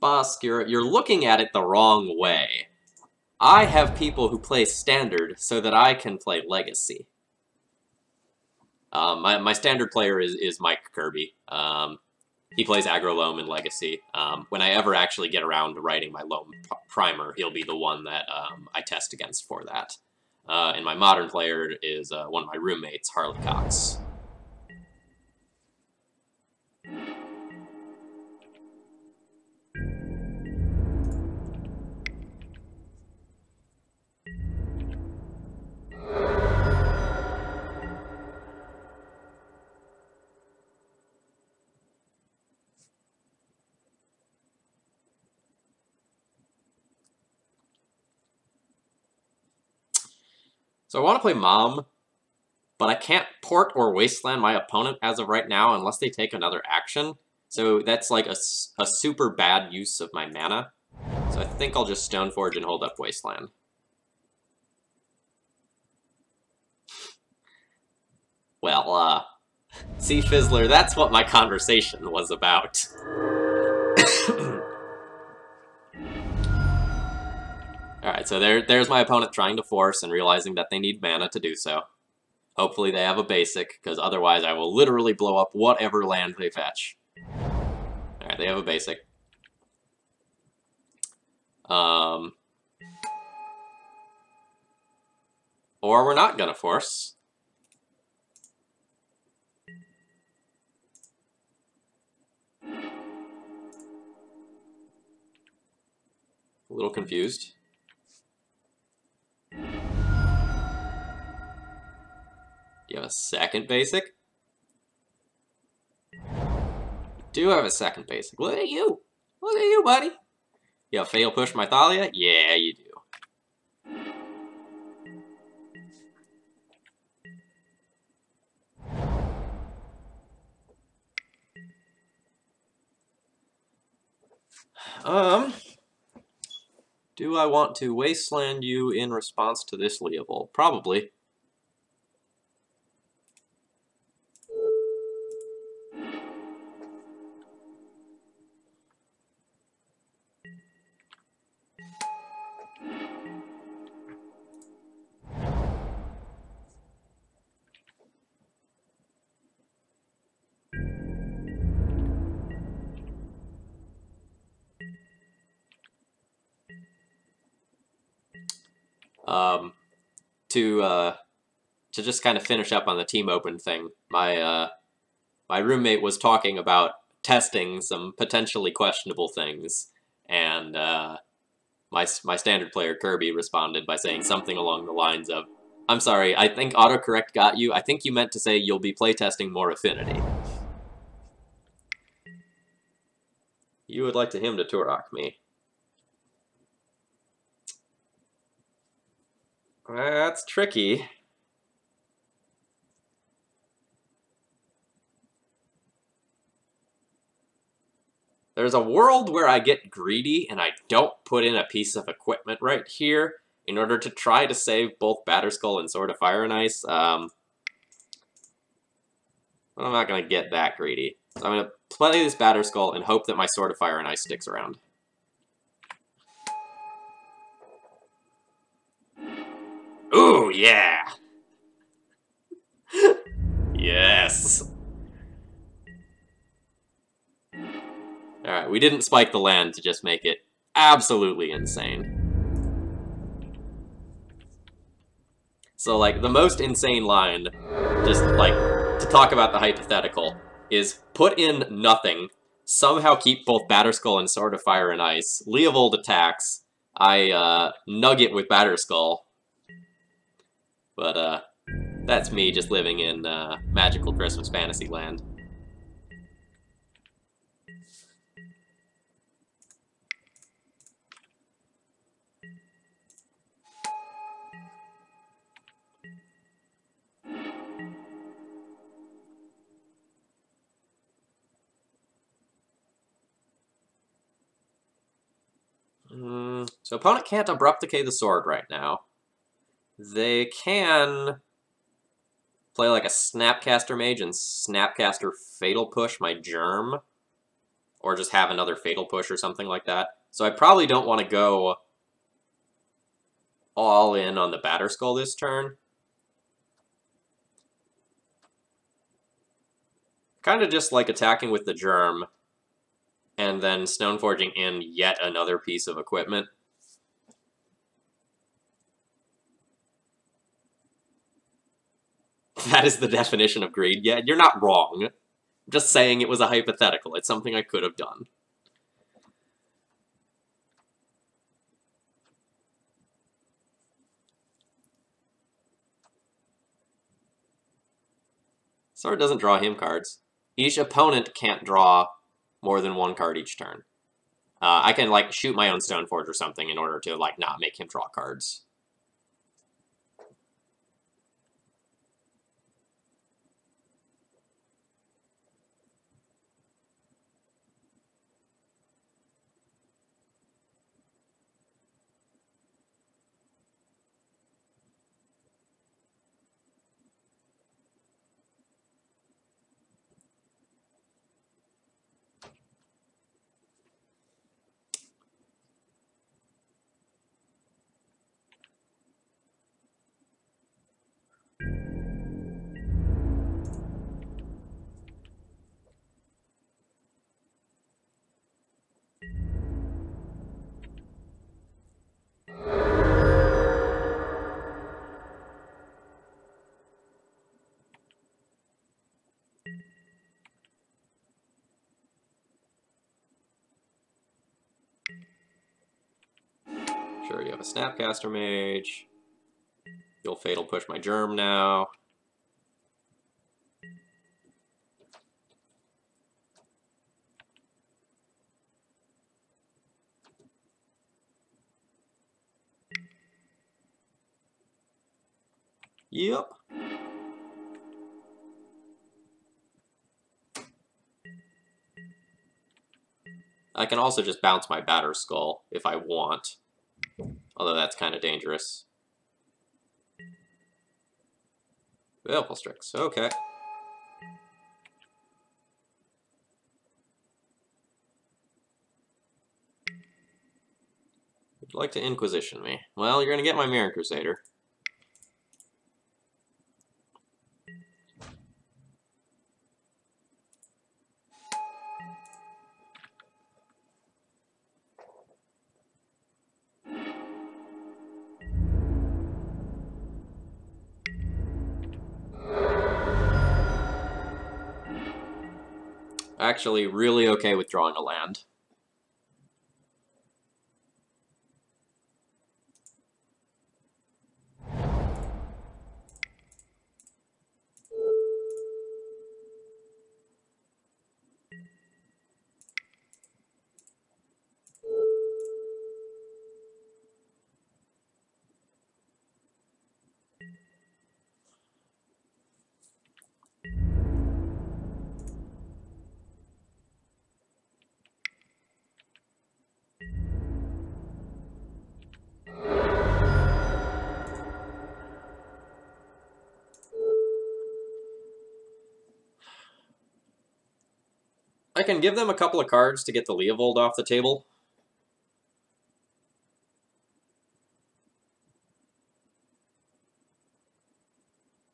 Bosk, you're looking at it the wrong way. I have people who play Standard so that I can play Legacy. My standard player is Mike Kirby. He plays aggro Loam in Legacy. When I ever actually get around to writing my Loam primer, he'll be the one that I test against for that. And my modern player is one of my roommates, Harley Cox. So I want to play Mom, but I can't port or wasteland my opponent as of right now unless they take another action. So that's like a super bad use of my mana. So I think I'll just Stoneforge and hold up Wasteland. Well, see, Fizzler, that's what my conversation was about. Alright, so there's my opponent trying to force and realizing that they need mana to do so. Hopefully they have a basic, because otherwise I will literally blow up whatever land they fetch. Alright, they have a basic. Or we're not gonna force. A little confused. You have a second basic? You do have a second basic. Look at you! Look at you, buddy! You have Fatal Push my Thalia? Yeah, you do. Do I want to Wasteland you in response to this Leovold? Probably. To just kind of finish up on the team open thing, my roommate was talking about testing some potentially questionable things, and my standard player Kirby responded by saying something along the lines of, "I'm sorry, I think autocorrect got you. I think you meant to say you'll be playtesting more Affinity." You would like him to Turok me. That's tricky. There's a world where I get greedy and I don't put in a piece of equipment right here in order to try to save both Batterskull and Sword of Fire and Ice. I'm not going to get that greedy. So I'm going to play this Batterskull and hope that my Sword of Fire and Ice sticks around. Ooh, yeah! Yes! Alright, we didn't spike the land to just make it absolutely insane. So, like, the most insane line, just, like, to talk about the hypothetical, is put in nothing, somehow keep both Batterskull and Sword of Fire and Ice, Leovold attacks, I, nugget with Batterskull. But, that's me just living in, magical Christmas fantasy land. So opponent can't Abrupt Decay the Sword right now. They can play like a Snapcaster Mage and Snapcaster Fatal Push my Germ. Or just have another Fatal Push or something like that. So I probably don't want to go all in on the Batterskull this turn. Kind of just like attacking with the germ, and then stoneforging in yet another piece of equipment. That is the definition of greed. Yeah, you're not wrong. I'm just saying it was a hypothetical. It's something I could have done. Sword doesn't draw him cards. Each opponent can't draw more than one card each turn. I can, like, shoot my own Stoneforge or something in order to, like, not make him draw cards. Sure, you have a Snapcaster Mage. You'll Fatal Push my Germ now. Yep. I can also just bounce my Batter Skull if I want. Although that's kind of dangerous. Baleful Strix, okay. Would you like to Inquisition me? Well, you're gonna get my Mirran Crusader. Actually, really okay with drawing a land. I can give them a couple of cards to get the Leovold off the table.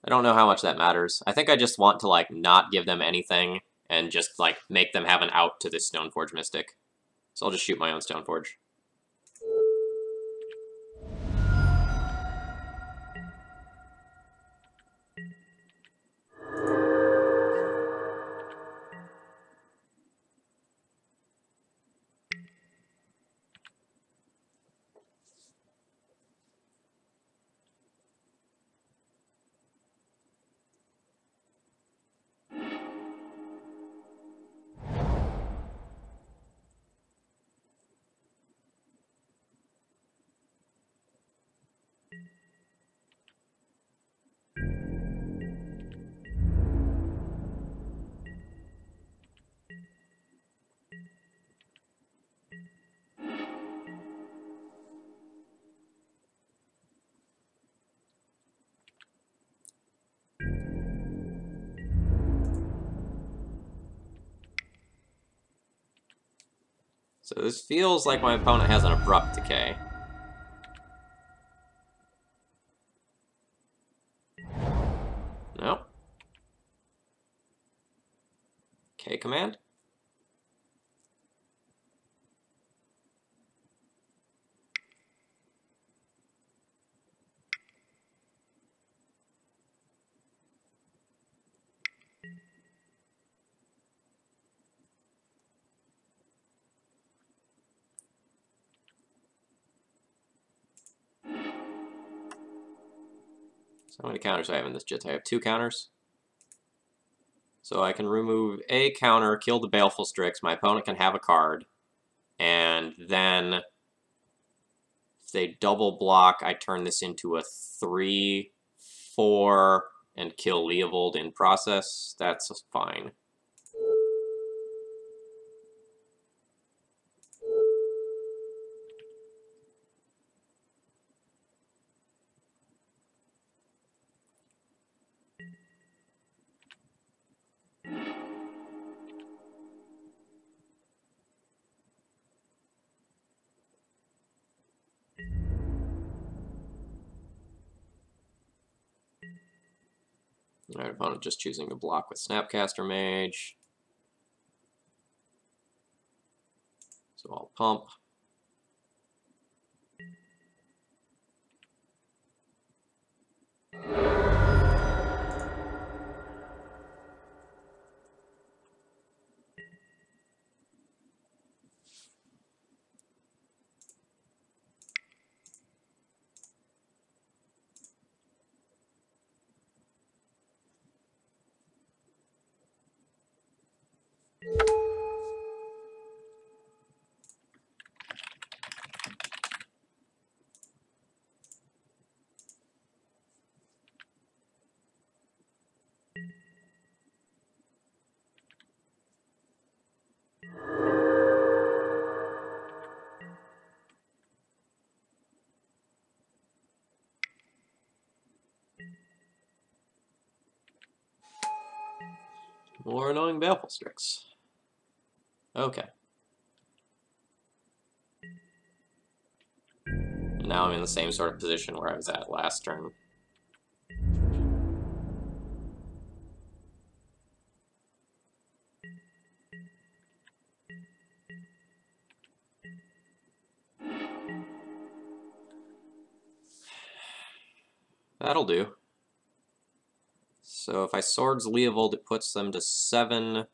I don't know how much that matters. I think I just want to, like, not give them anything and just, like, make them have an out to this Stoneforge Mystic. So I'll just shoot my own Stoneforge. So this feels like my opponent has an Abrupt Decay. Nope. K command. So how many counters do I have in this JIT? I have 2 counters. So I can remove a counter, kill the Baleful Strix, my opponent can have a card, and then if they double block, I turn this into a 3/4 and kill Leovold in process. That's fine. Alright, opponent just choosing to block with Snapcaster Mage. So I'll pump. More annoying Baleful Strix. Okay. And now I'm in the same sort of position where I was at last turn. That'll do. So if I Swords Leovold, it puts them to 7.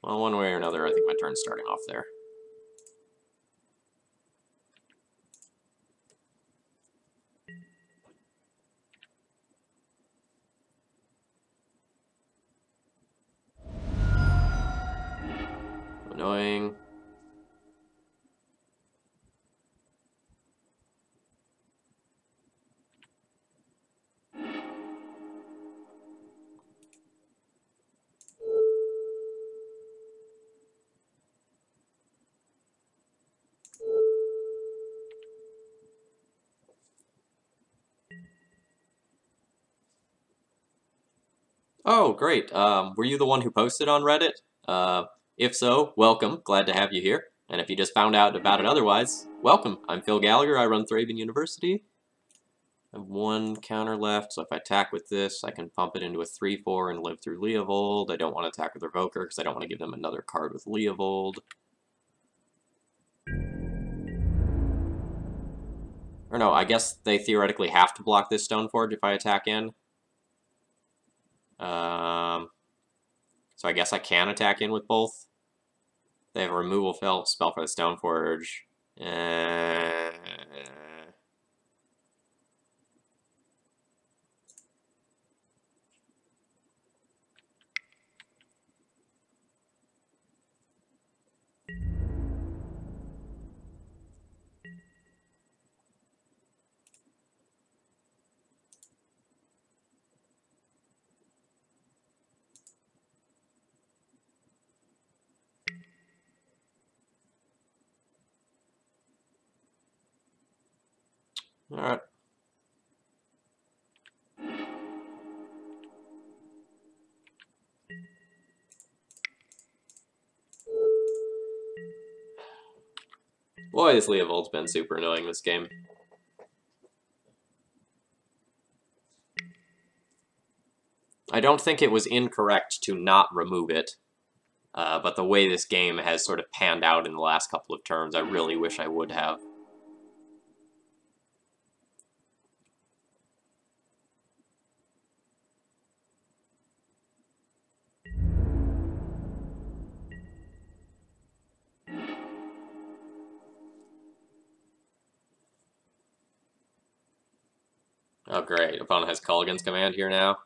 Well, one way or another, I think my turn's starting off there. Annoying. Oh, great. Were you the one who posted on Reddit? If so, welcome. Glad to have you here. And if you just found out about it otherwise, welcome. I'm Phil Gallagher. I run ThrabenU. I have 1 counter left, so if I attack with this, I can pump it into a 3/4 and live through Leovold. I don't want to attack with Revoker because I don't want to give them another card with Leovold. Or no, I guess they theoretically have to block this Stoneforge if I attack in. So I guess I can attack in with both. They have a removal spell for the Stoneforge. Alright. Boy, this Leovold's been super annoying this game. I don't think it was incorrect to not remove it, but the way this game has sort of panned out in the last couple of turns, I really wish I would have. Oh, great. Opponent has Culligan's Command here now.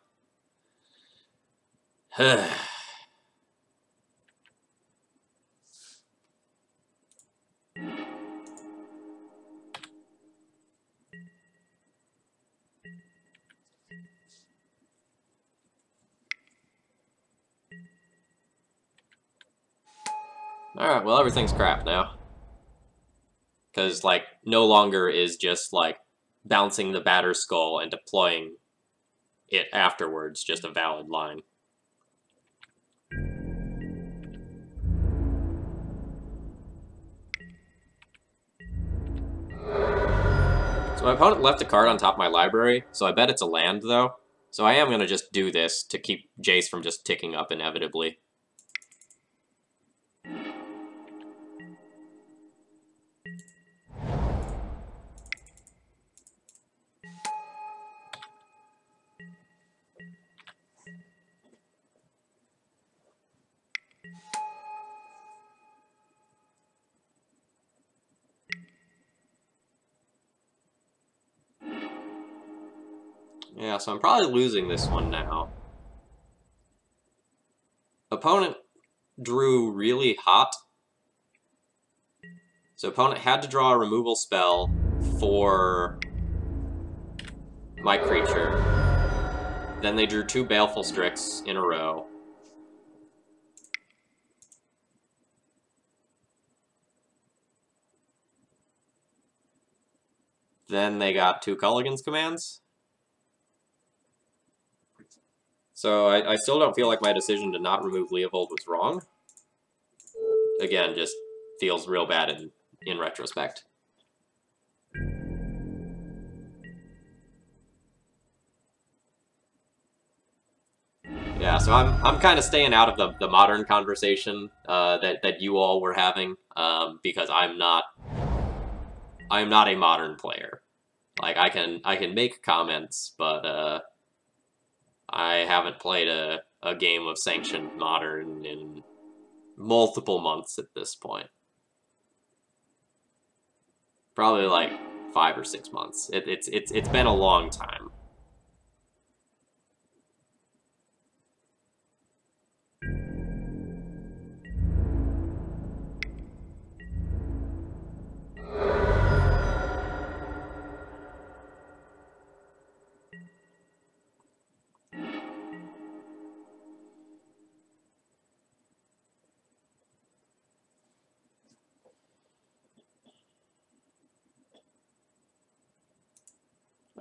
Alright, well, everything's crap now. Because, like, no longer is just, like, bouncing the batter's skull and deploying it afterwards just a valid line. So my opponent left a card on top of my library, so I bet it's a land, though. So I am going to just do this to keep Jace from just ticking up inevitably. Yeah, so I'm probably losing this one now. Opponent drew really hot. So opponent had to draw a removal spell for my creature. Then they drew 2 Baleful Strix in a row. Then they got 2 Culligan's Commands. So I still don't feel like my decision to not remove Leovold was wrong. Again, just feels real bad in retrospect. Yeah, so I'm kind of staying out of the modern conversation that you all were having because I'm not a modern player. Like I can make comments, but I haven't played a game of sanctioned modern in multiple months at this point. Probably like 5 or 6 months. It's been a long time.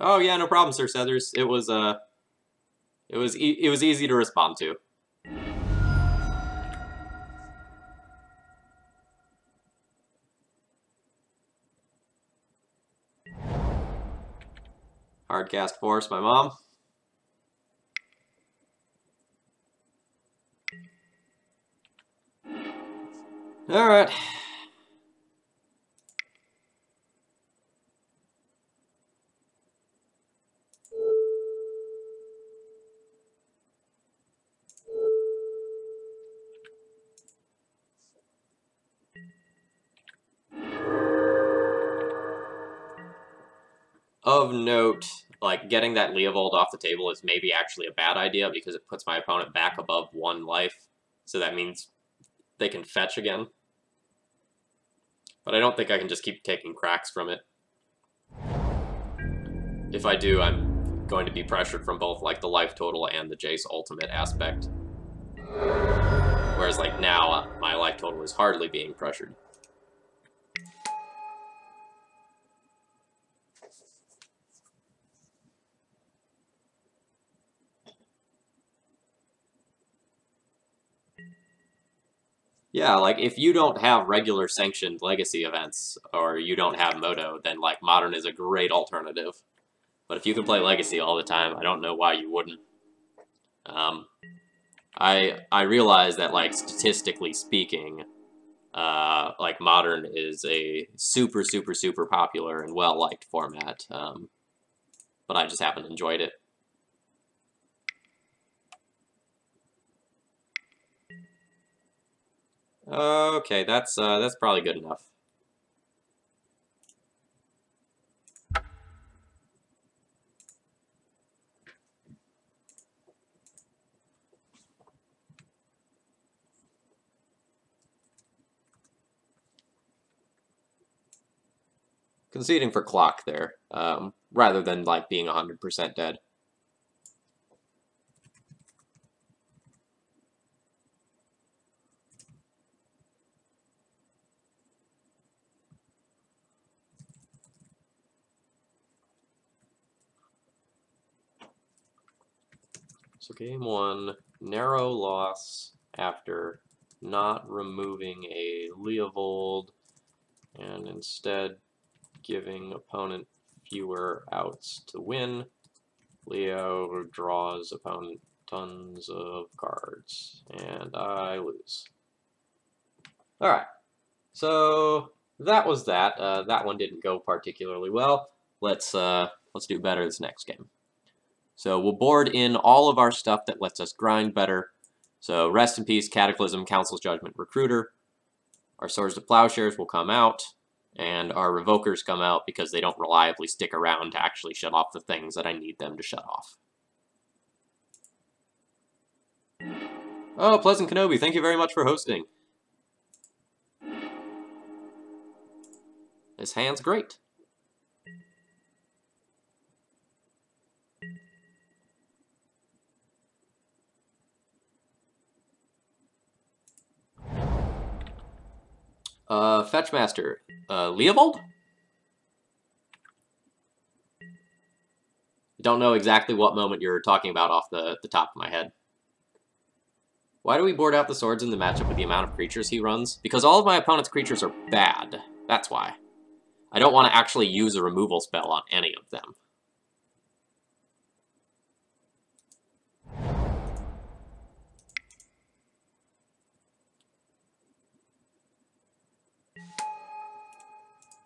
Oh yeah, no problem, Sir Sethers. It was easy to respond to. Hardcast Force, my mom. All right. Of note, like, getting that Leovold off the table is maybe actually a bad idea because it puts my opponent back above 1 life, so that means they can fetch again. But I don't think I can just keep taking cracks from it. If I do, I'm going to be pressured from both, like, the life total and the Jace ultimate aspect. Whereas, like, now, my life total is hardly being pressured. Yeah, like, if you don't have regular sanctioned Legacy events, or you don't have Moto, then, like, Modern is a great alternative. But if you can play Legacy all the time, I don't know why you wouldn't. I realize that, like, statistically speaking, like, Modern is a super, super, super popular and well-liked format, but I just haven't enjoyed it. Okay, that's probably good enough. Conceding for clock there, rather than, like, being 100% dead. So game one, narrow loss after not removing a Leovold and instead giving opponent fewer outs to win. Leo draws opponent tons of cards, and I lose. Alright, so that was that. That one didn't go particularly well. Let's do better this next game. So we'll board in all of our stuff that lets us grind better. So Rest in Peace, Cataclysm, Council's Judgment, Recruiter. Our Swords to Plowshares will come out, and our Revokers come out because they don't reliably stick around to actually shut off the things that I need them to shut off. Oh, Pleasant Kenobi, thank you very much for hosting. This hand's great. Fetchmaster, Leovold? Don't know exactly what moment you're talking about off the top of my head. Why do we board out the swords in the matchup with the amount of creatures he runs? Because all of my opponent's creatures are bad. That's why. I don't want to actually use a removal spell on any of them.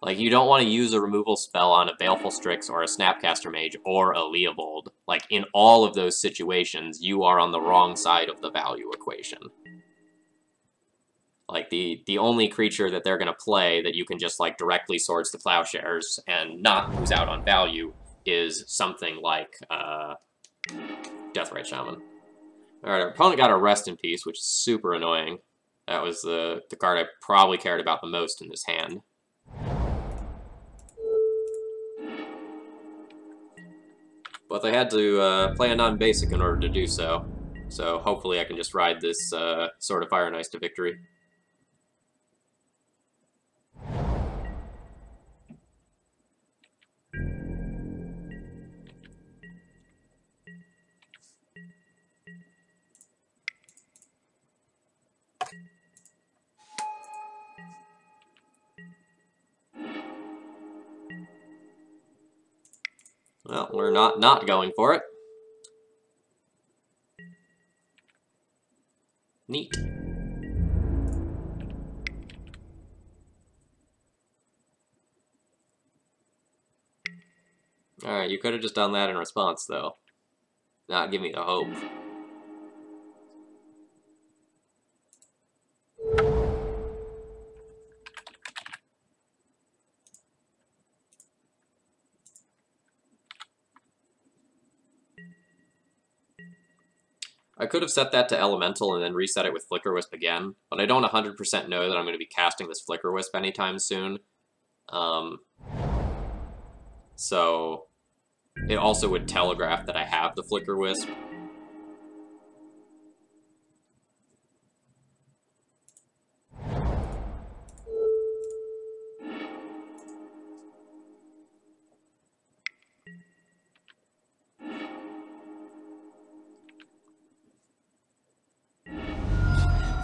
Like, you don't want to use a removal spell on a Baleful Strix or a Snapcaster Mage or a Leovold. Like, in all of those situations, you are on the wrong side of the value equation. Like, the only creature that they're going to play that you can just, like, directly Swords to Plowshares and not lose out on value is something like Deathrite Shaman. Alright, our opponent got a Rest in Peace, which is super annoying. That was the card I probably cared about the most in this hand. But they had to play a non-basic in order to do so. So hopefully I can just ride this Sword of Fire and Ice to victory. Well, we're not going for it. Neat. Alright, you could have just done that in response, though. Not give me the hope. I could have set that to Elemental and then reset it with Flicker Wisp again, but I don't 100% know that I'm going to be casting this Flicker Wisp anytime soon. So it also would telegraph that I have the Flicker Wisp.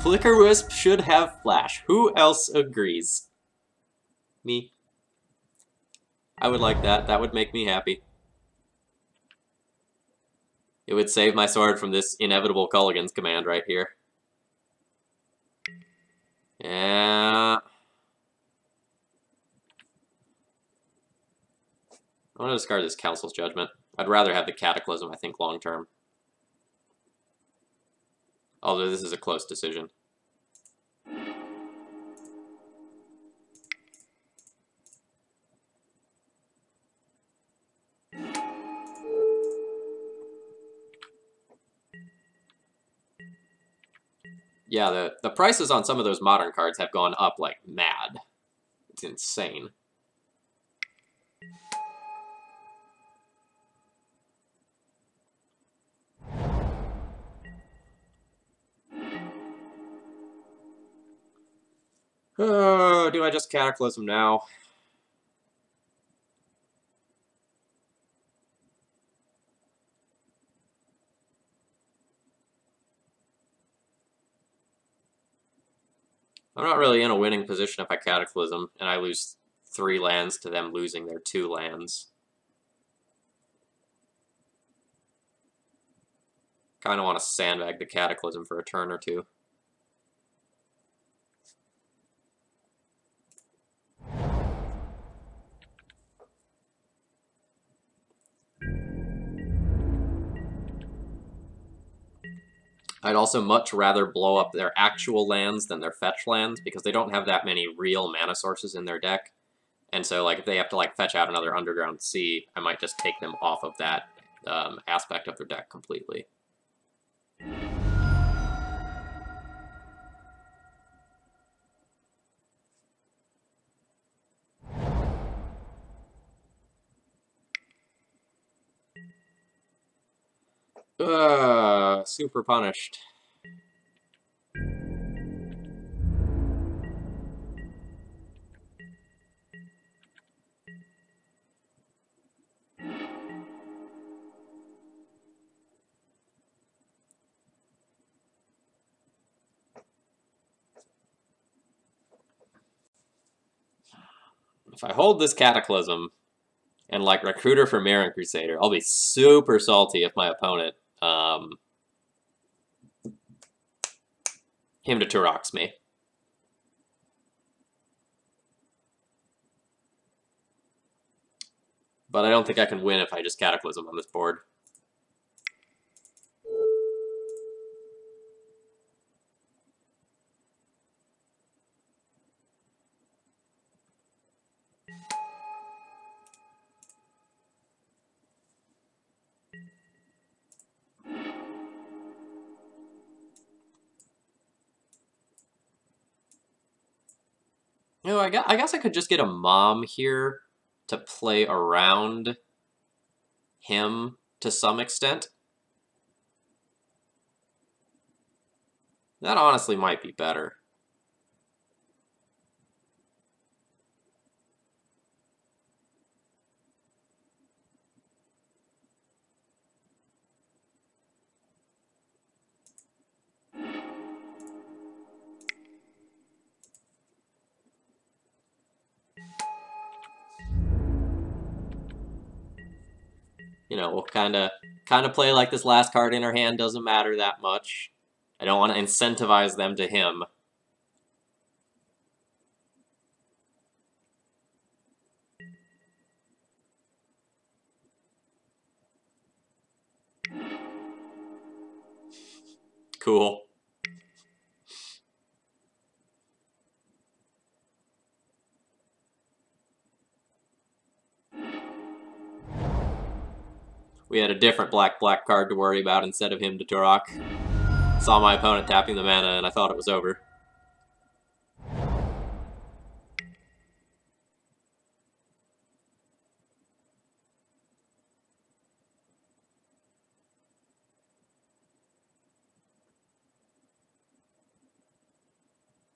Flicker Wisp should have Flash. Who else agrees? Me. I would like that. That would make me happy. It would save my sword from this inevitable Culligan's command right here. Yeah. I'm going to discard this Council's Judgment. I'd rather have the Cataclysm, I think, long term. Although this is a close decision. Yeah, the prices on some of those modern cards have gone up like mad. It's insane. Oh, do I just Cataclysm now? I'm not really in a winning position if I Cataclysm, and I lose 3 lands to them losing their 2 lands. Kind of want to sandbag the Cataclysm for a turn or two. I'd also much rather blow up their actual lands than their fetch lands, because they don't have that many real mana sources in their deck. And so, like, if they have to, like, fetch out another Underground Sea, I might just take them off of that aspect of their deck completely. Super punished. If I hold this Cataclysm and, like, Recruiter for Mirran Crusader, I'll be super salty if my opponent him to Turox me. But I don't think I can win if I just Cataclysm on this board. You know, I guess I could just get a Mom here to play around him to some extent. That honestly might be better. You know, we'll kind of play like this last card in our hand doesn't matter that much. I don't want to incentivize them to him. Cool. We had a different black card to worry about instead of him to Turok. Saw my opponent tapping the mana and I thought it was over.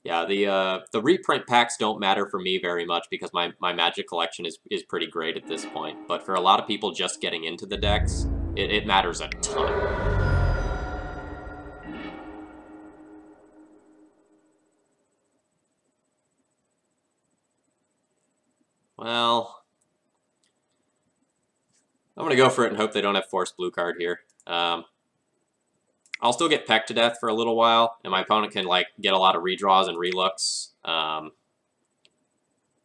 Yeah, the reprint packs don't matter for me very much because my Magic collection is pretty great at this point. But for a lot of people just getting into the decks, it matters a ton. Well, I'm gonna go for it and hope they don't have forced blue card here. I'll still get pecked to death for a little while, and my opponent can like get a lot of redraws and relooks.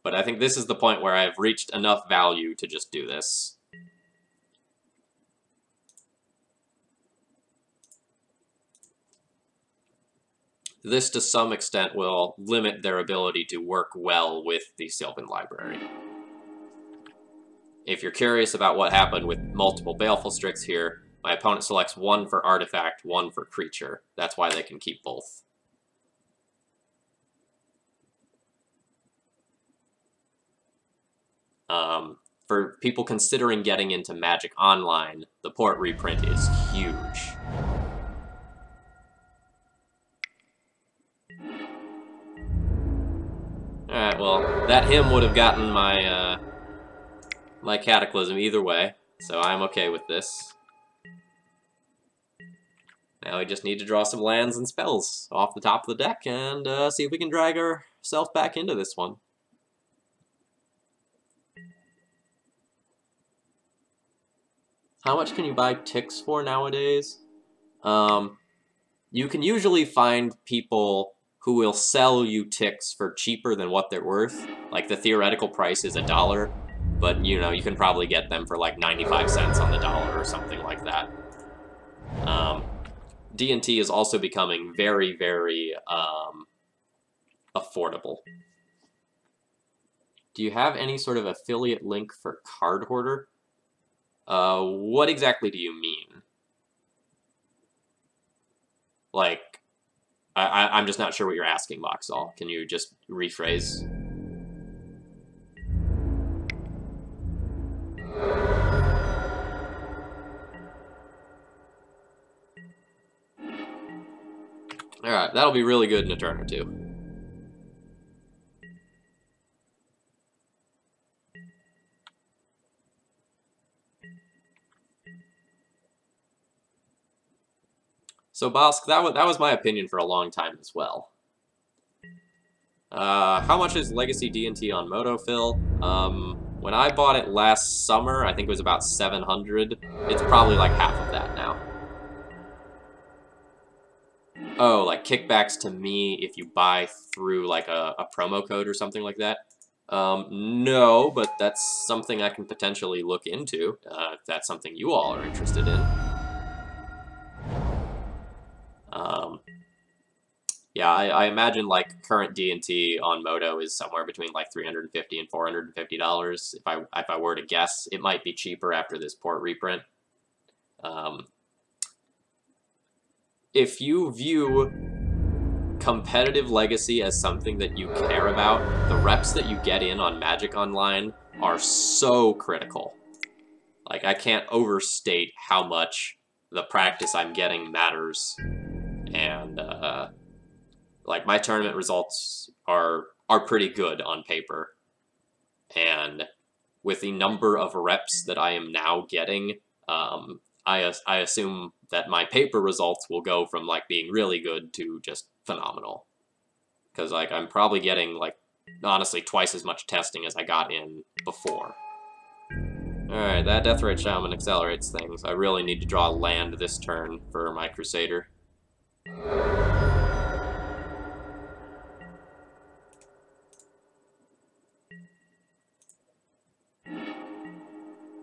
But I think this is the point where I've reached enough value to just do this. This, to some extent, will limit their ability to work well with the Sylvan Library. If you're curious about what happened with multiple Baleful Strix here, my opponent selects one for artifact, one for creature. That's why they can keep both. For people considering getting into Magic Online, the port reprint is huge. Alright, well, that hymn would have gotten my, my Cataclysm either way, so I'm okay with this. Now we just need to draw some lands and spells off the top of the deck and see if we can drag ourselves back into this one. How much can you buy ticks for nowadays? You can usually find people who will sell you ticks for cheaper than what they're worth. Like, the theoretical price is $1, but, you know, you can probably get them for like 95 cents on the dollar or something like that. D&T is also becoming very, very affordable. Do you have any sort of affiliate link for Card Hoarder? What exactly do you mean? Like, I'm just not sure what you're asking, Voxall. Can you just rephrase? Alright, that'll be really good in a turn or two. So, Bosk, that was my opinion for a long time as well. How much is Legacy D&T on Moto, Phil? When I bought it last summer, I think it was about 700. It's probably like half of that now. Oh, like kickbacks to me if you buy through like a promo code or something like that? No, but that's something I can potentially look into, if that's something you all are interested in. Yeah, I imagine like current D&T on Moto is somewhere between like $350 and $450. If I were to guess, it might be cheaper after this port reprint. If you view competitive Legacy as something that you care about, the reps that you get in on Magic Online are so critical. Like, I can't overstate how much the practice I'm getting matters. And, like, my tournament results are pretty good on paper. And with the number of reps that I am now getting, I assume that my paper results will go from, like, being really good to just phenomenal. Because, like, I'm probably getting, like, honestly, twice as much testing as I got in before. Alright, that Deathrite Shaman accelerates things. I really need to draw land this turn for my Crusader.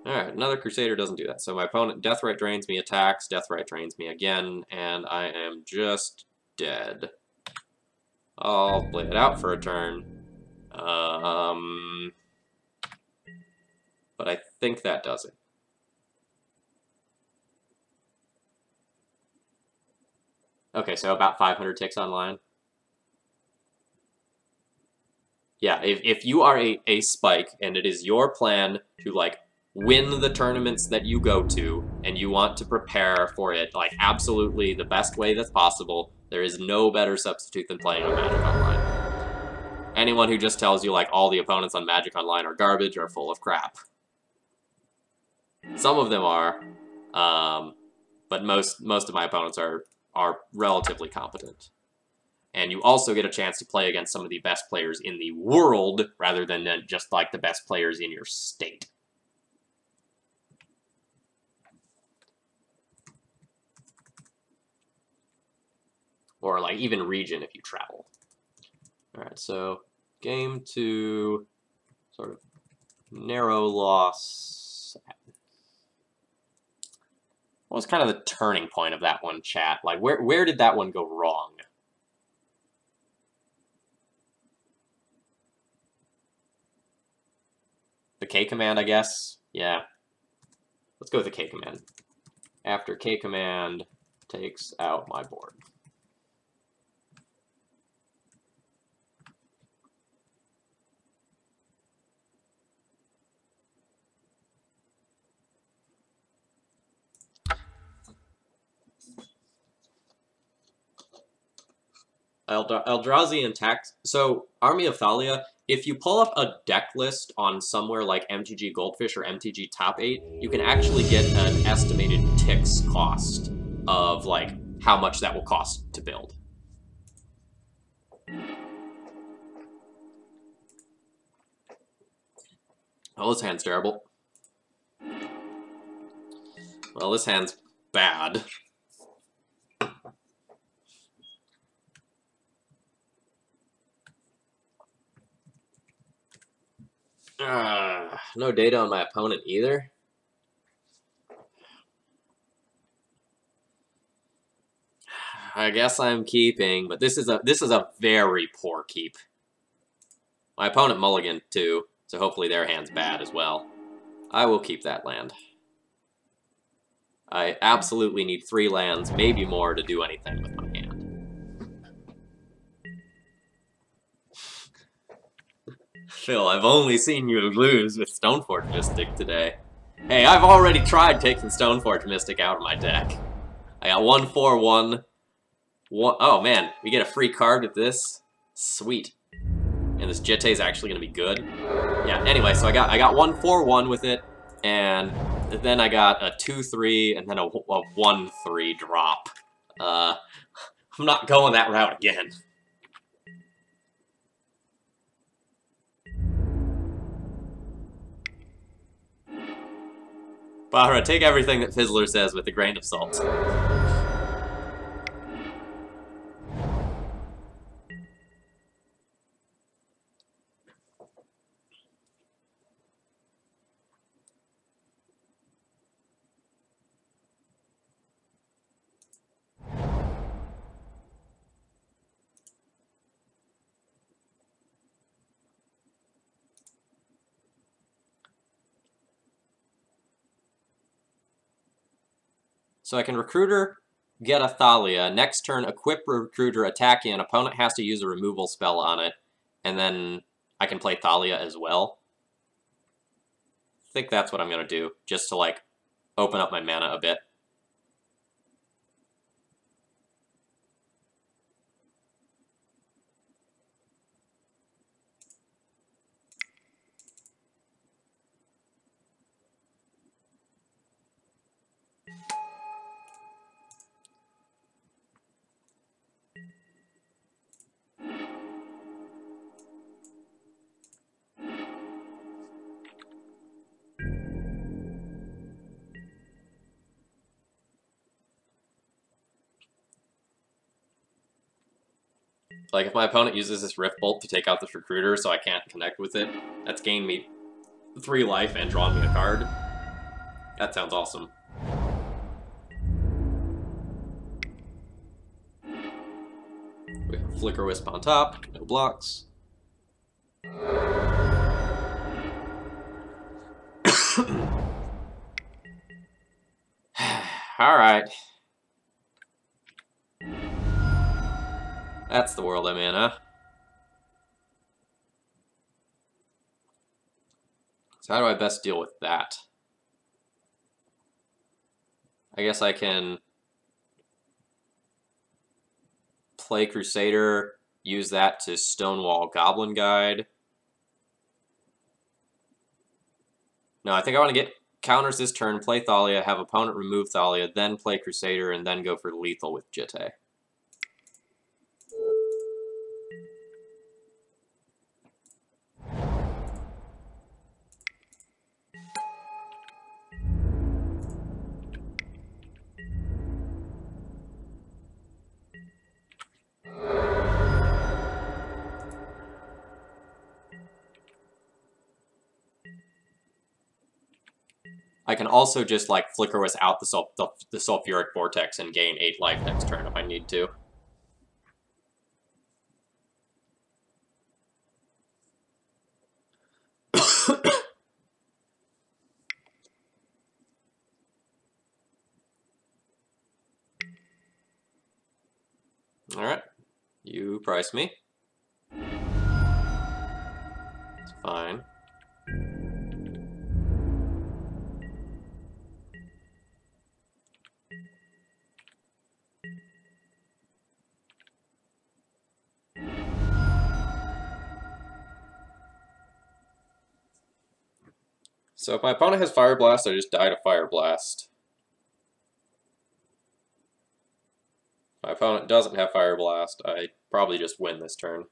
Alright, another Crusader doesn't do that. So my opponent Deathrite drains me, attacks, Deathrite drains me again, and I am just dead. I'll play it out for a turn. But I think that does it. Okay, so about 500 ticks online. Yeah, if you are a spike and it is your plan to, like, win the tournaments that you go to and you want to prepare for it, like, absolutely the best way that's possible, there is no better substitute than playing on Magic Online. Anyone who just tells you, like, all the opponents on Magic Online are garbage are full of crap. Some of them are, but most of my opponents are relatively competent. And you also get a chance to play against some of the best players in the world, rather than just, like, the best players in your state. or like even region if you travel. All right, so game 2, sort of narrow loss. What was kind of the turning point of that one, chat? Like, where did that one go wrong? The K command, I guess? Yeah. Let's go with the K command. After K command takes out my board. Eldrazi and Tax. So, Army of Thalia, if you pull up a deck list on somewhere like MTG Goldfish or MTG Top 8, you can actually get an estimated ticks cost of, like, how much that will cost to build. Oh, this hand's terrible. Well, this hand's bad. No data on my opponent either. I guess I'm keeping, but this is a very poor keep. My opponent mulliganed too, so hopefully their hand's bad as well. I will keep that land. I absolutely need 3 lands, maybe more, to do anything with my hand. Phil, I've only seen you lose with Stoneforge Mystic today. Hey, I've already tried taking Stoneforge Mystic out of my deck. I got 1/4/1. Oh man, we get a free card with this? Sweet. And this Jete is actually going to be good. Yeah, anyway, so I got 1/4/1 with it, and then I got a 2/3 and then a 1/3 drop. I'm not going that route again. Bahra, take everything that Fizzler says with a grain of salt. So I can Recruiter, get a Thalia. Next turn, equip Recruiter, attack in. Opponent has to use a removal spell on it. And then I can play Thalia as well. I think that's what I'm going to do, just to, like, open up my mana a bit. Like, if my opponent uses this Rift Bolt to take out this Recruiter so I can't connect with it, that's gained me 3 life and drawn me a card. That sounds awesome. We have Flicker Wisp on top, no blocks. Alright. That's the world I'm in, huh? So how do I best deal with that? I guess I can play Crusader, use that to Stonewall Goblin Guide. No, I think I want to get counters this turn, play Thalia, have opponent remove Thalia, then play Crusader, and then go for lethal with Jete. I can also just like flicker without the sulfuric vortex and gain 8 life next turn if I need to. Alright, you price me. It's fine. So if my opponent has Fire Blast, I just die to Fire Blast. If my opponent doesn't have Fire Blast, I probably just win this turn.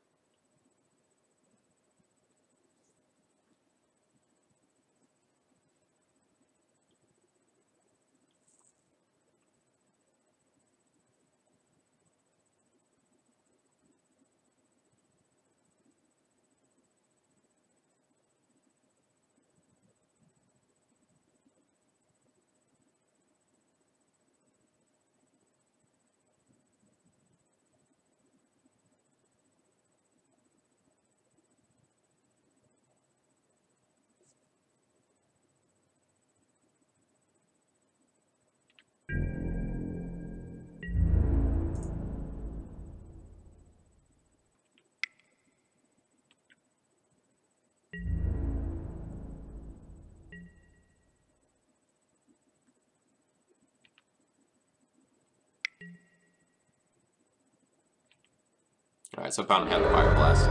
Alright, so opponent had the Fire Blast.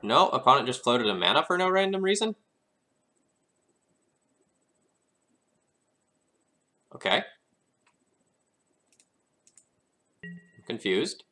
No, opponent just floated a mana for no random reason? Okay. I'm confused.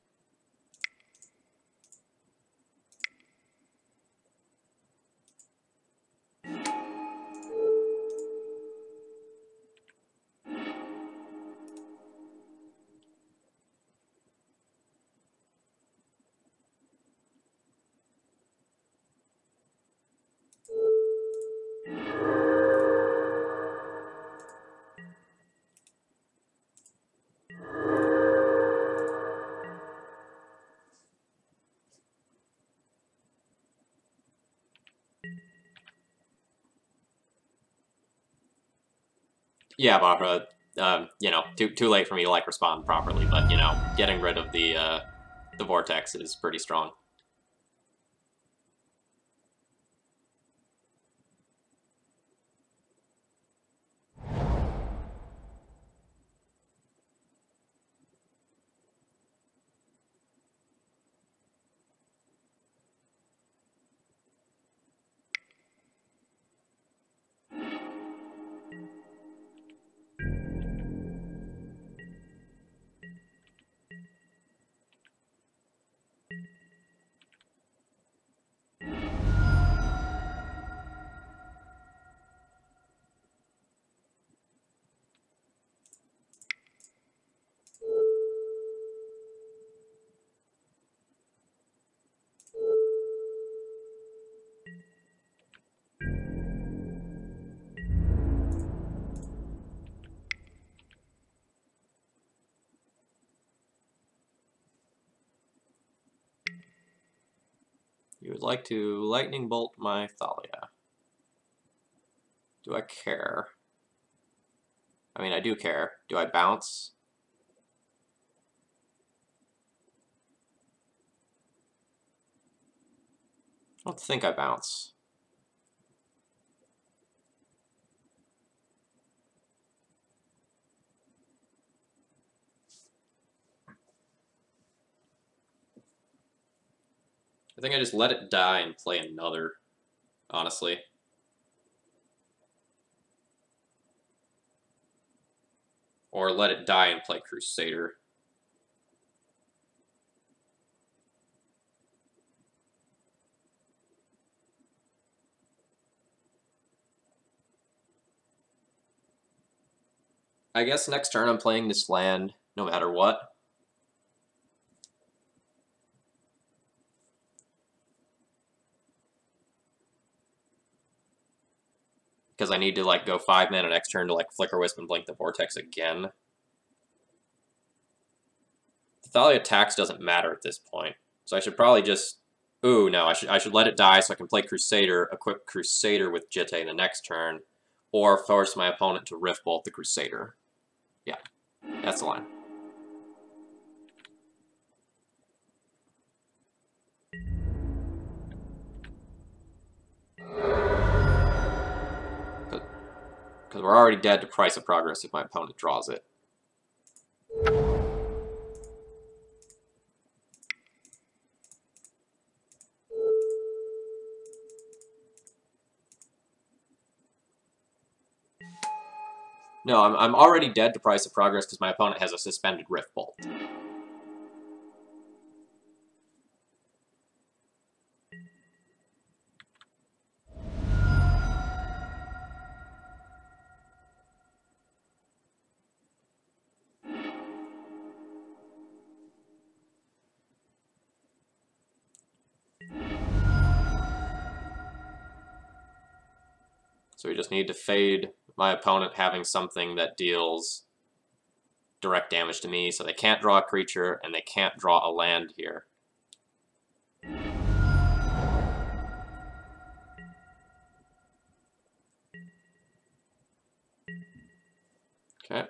Yeah, Barbara. You know, too late for me to like respond properly, but you know, getting rid of the vortex is pretty strong. You would like to lightning bolt my Thalia. Do I care? I mean, I do care. Do I bounce? I don't think I bounce. I think I just let it die and play another, honestly. Or let it die and play Crusader. I guess next turn I'm playing this land, no matter what. because I need to like go 5 mana next turn to like Flicker Wisp and Blink the Vortex again. Thalia Tax doesn't matter at this point, so I should probably just. Ooh, no, I should let it die so I can play Crusader, equip Crusader with Jitte the next turn, or force my opponent to Rift Bolt the Crusader. Yeah, that's the line. Because we're already dead to Price of Progress if my opponent draws it. No, I'm already dead to Price of Progress because my opponent has a suspended Rift Bolt. So we just need to fade my opponent having something that deals direct damage to me, so they can't draw a creature and they can't draw a land here. Okay.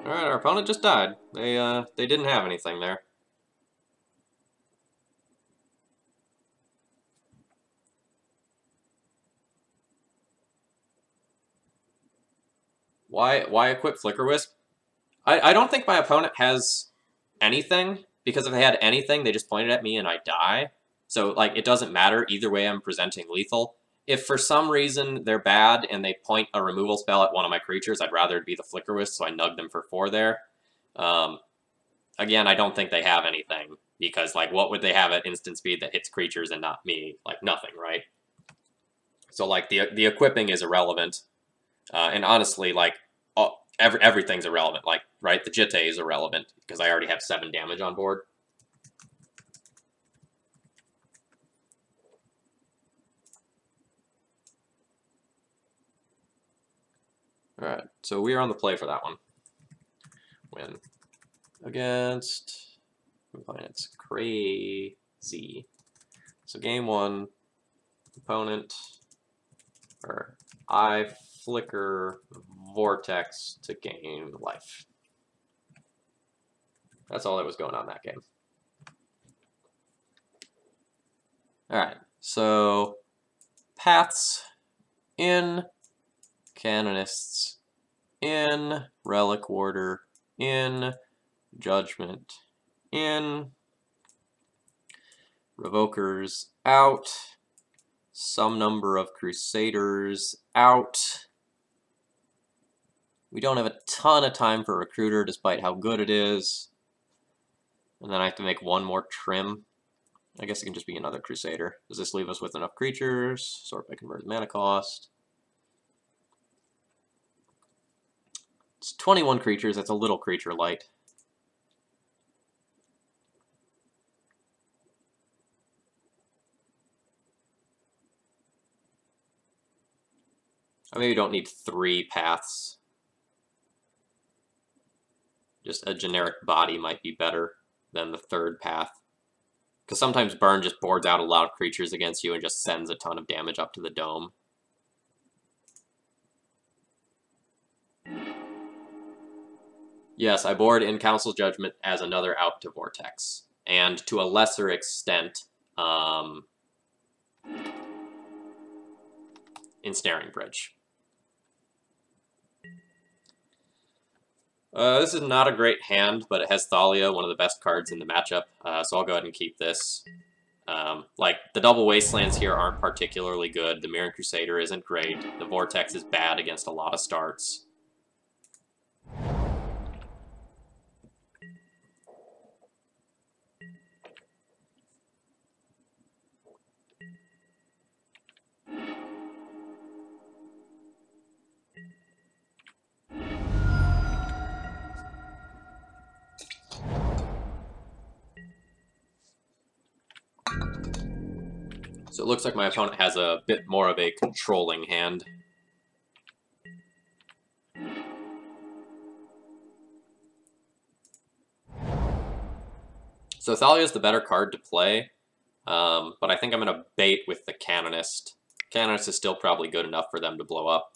Alright, our opponent just died. They didn't have anything there. Why equip Flicker Wisp? I don't think my opponent has anything, because if they had anything, they just pointed at me and I die. So, like, it doesn't matter. Either way, I'm presenting lethal. If for some reason they're bad and they point a removal spell at one of my creatures, I'd rather it be the Flicker Wisp, so I nug them for 4 there. Again, I don't think they have anything, because, like, what would they have at instant speed that hits creatures and not me? Like, nothing, right? So, like, the equipping is irrelevant. And honestly, like, everything's irrelevant. Like, right, the Jitte is irrelevant, because I already have 7 damage on board. Alright, so we are on the play for that one. Win. Against... It's crazy. So game 1, opponent, or I flicker Vortex to gain life. That's all that was going on that game. Alright, so paths in, canonists in, relic warder in, judgment in, revokers out, some number of crusaders out. We don't have a ton of time for recruiter despite how good it is. And then I have to make 1 more trim. I guess it can just be another crusader. Does this leave us with enough creatures? Sort by converted mana cost. It's 21 creatures, that's a little creature light. I maybe don't need 3 paths. Just a generic body might be better than the 3rd path. Because sometimes burn just boards out a lot of creatures against you and just sends a ton of damage up to the dome. Yes, I board in Council Judgment as another out to Vortex. and to a lesser extent, Ensnaring Bridge. This is not a great hand, but it has Thalia, one of the best cards in the matchup, so I'll go ahead and keep this. Like, the double Wastelands here aren't particularly good, the Mirran Crusader isn't great, the Vortex is bad against a lot of starts. So it looks like my opponent has a bit more of a controlling hand. So Thalia is the better card to play, but I think I'm going to bait with the Canonist. Canonist is still probably good enough for them to blow up.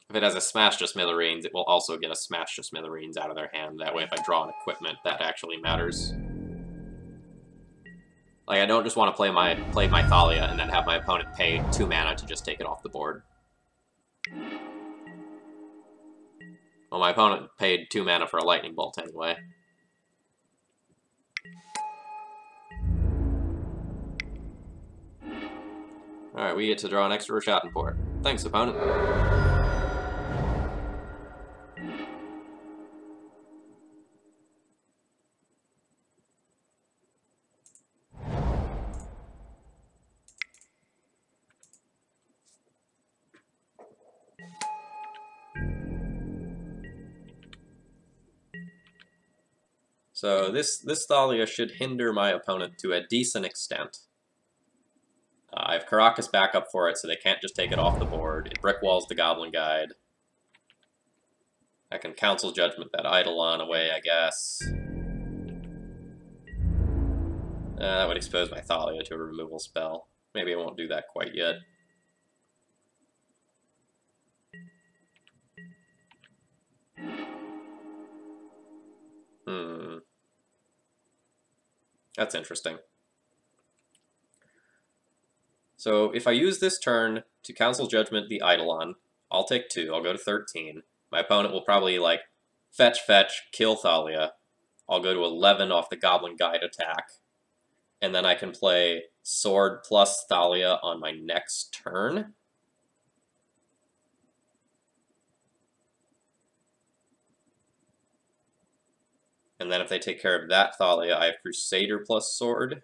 If it has a Smash to Smithereens, it will also get a Smash to Smithereens out of their hand. That way, if I draw an equipment, that actually matters. Like, I don't just want to play my Thalia and then have my opponent pay 2 mana to just take it off the board. Well, my opponent paid 2 mana for a Lightning Bolt anyway. Alright, we get to draw an extra Schadenport. Thanks, opponent. So this Thalia should hinder my opponent to a decent extent. I have Caracas backup for it, so they can't just take it off the board. It brickwalls the Goblin Guide. I can Council Judgment that Eidolon away, I guess. That would expose my Thalia to a removal spell. Maybe I won't do that quite yet. That's interesting. So if I use this turn to Council Judgment the Eidolon, I'll take 2, I'll go to 13. My opponent will probably, like, fetch, kill Thalia. I'll go to 11 off the Goblin Guide attack. And then I can play Sword plus Thalia on my next turn. And then if they take care of that Thalia, I have Crusader plus Sword.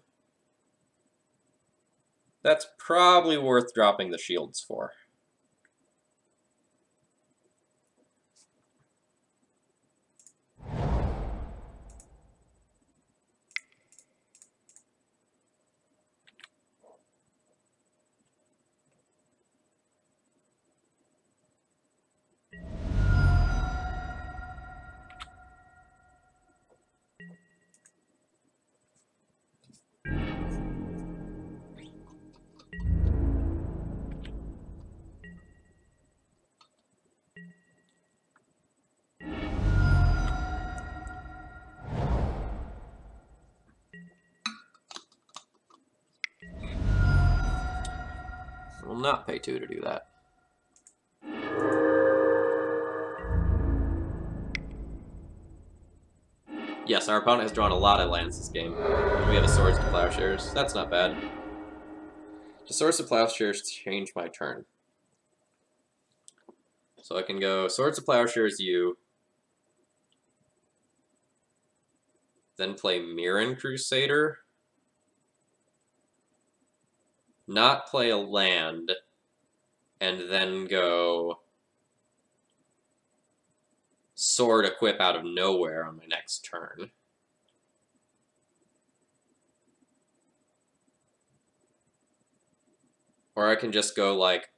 That's probably worth dropping the shields for. I will not pay 2 to do that. Yes, our opponent has drawn a lot of lands this game. We have a Swords to Plowshares. That's not bad. The Swords to Plowshares change my turn. So I can go Swords to Plowshares U, then play Mirran Crusader, not play a land, and then go Sword equip out of nowhere on my next turn. Or I can just go, like,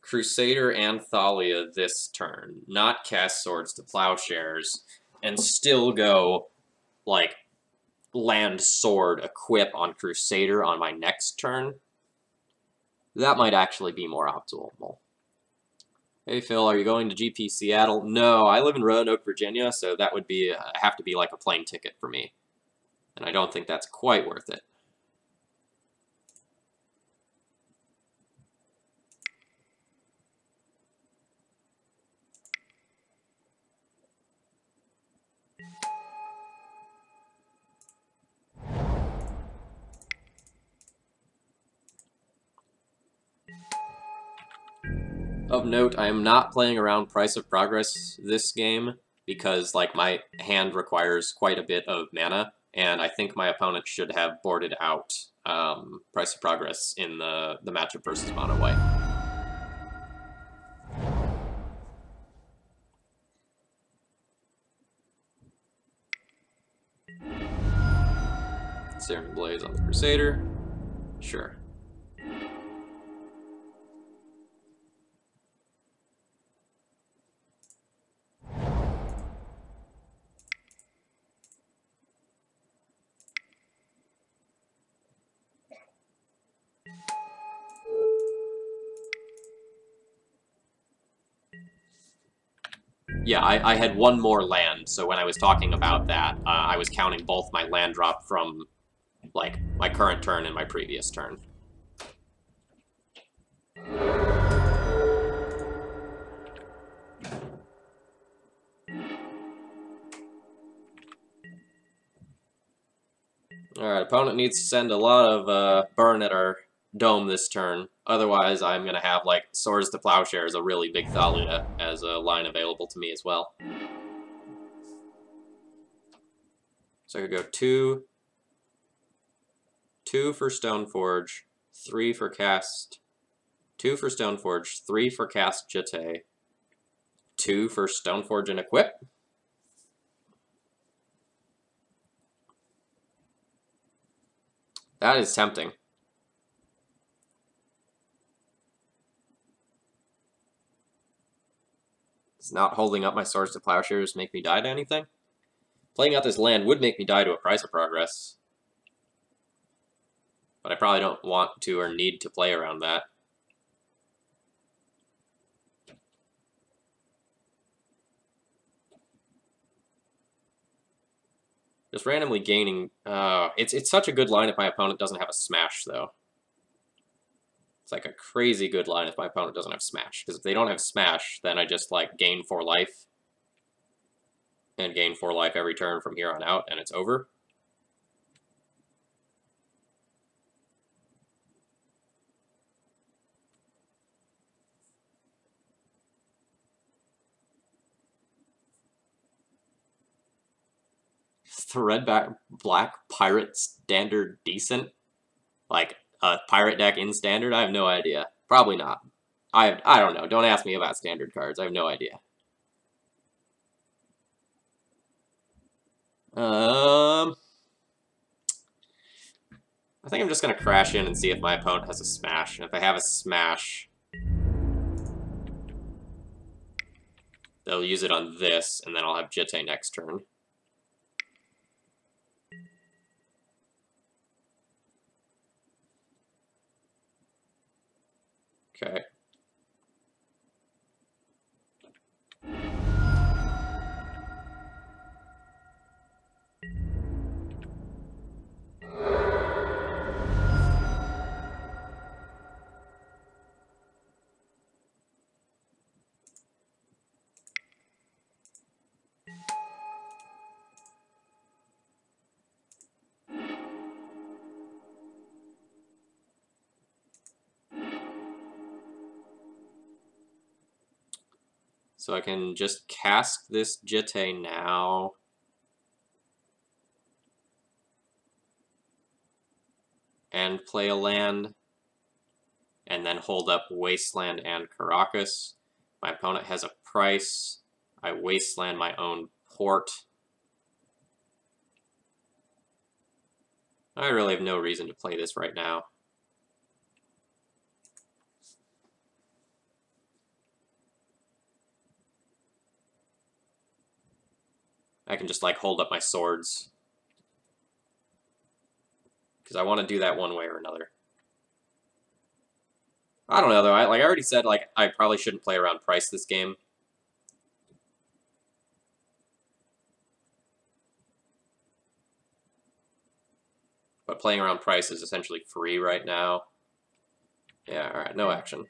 Crusader and Thalia this turn, not cast Swords to Plowshares, and still go, like, land Sword equip on Crusader on my next turn. That might actually be more optimal. Hey Phil, are you going to GP Seattle? No, I live in Roanoke, Virginia, so that would be have to be like a plane ticket for me. And I don't think that's quite worth it. Of note, I am not playing around Price of Progress this game because like my hand requires quite a bit of mana, and I think my opponent should have boarded out Price of Progress in the matchup versus Mono White. Searing Blaze on the Crusader. Sure. Yeah, I had one more land, so when I was talking about that, I was counting both my land drop from, like, my current turn and my previous turn. Alright, opponent needs to send a lot of burn at our dome this turn. Otherwise, I'm going to have, like, Swords to Plowshare as a really big Thaluda as a line available to me as well. So I could go 2 for Stoneforge, 3 for cast, 2 for Stoneforge, 3 for cast Jitte, 2 for Stoneforge and equip. That is tempting. It's not holding up my Swords to Plowshares make me die to anything. Playing out this land would make me die to a Price of Progress. But I probably don't want to or need to play around that. Just randomly gaining... it's such a good line if my opponent doesn't have a Smash, though. It's like a crazy good line if my opponent doesn't have Smash. Because if they don't have Smash, then I just, like, gain 4 life. And gain 4 life every turn from here on out, and it's over. Is the red-black pirate standard decent? Like, a pirate deck in standard? I have no idea. Probably not. I don't know. Don't ask me about standard cards. I have no idea. I think I'm just going to crash in and see if my opponent has a Smash. And if they have a Smash, they'll use it on this, and then I'll have Jitte next turn. Okay. So I can just cast this Jitte now. And play a land. And then hold up Wasteland and Caracas. My opponent has a price. I Wasteland my own port. I really have no reason to play this right now. I can just, like, hold up my swords. Because I want to do that one way or another. I don't know though. I already said, like, I probably shouldn't play around price this game. But playing around price is essentially free right now. Yeah, alright, no action.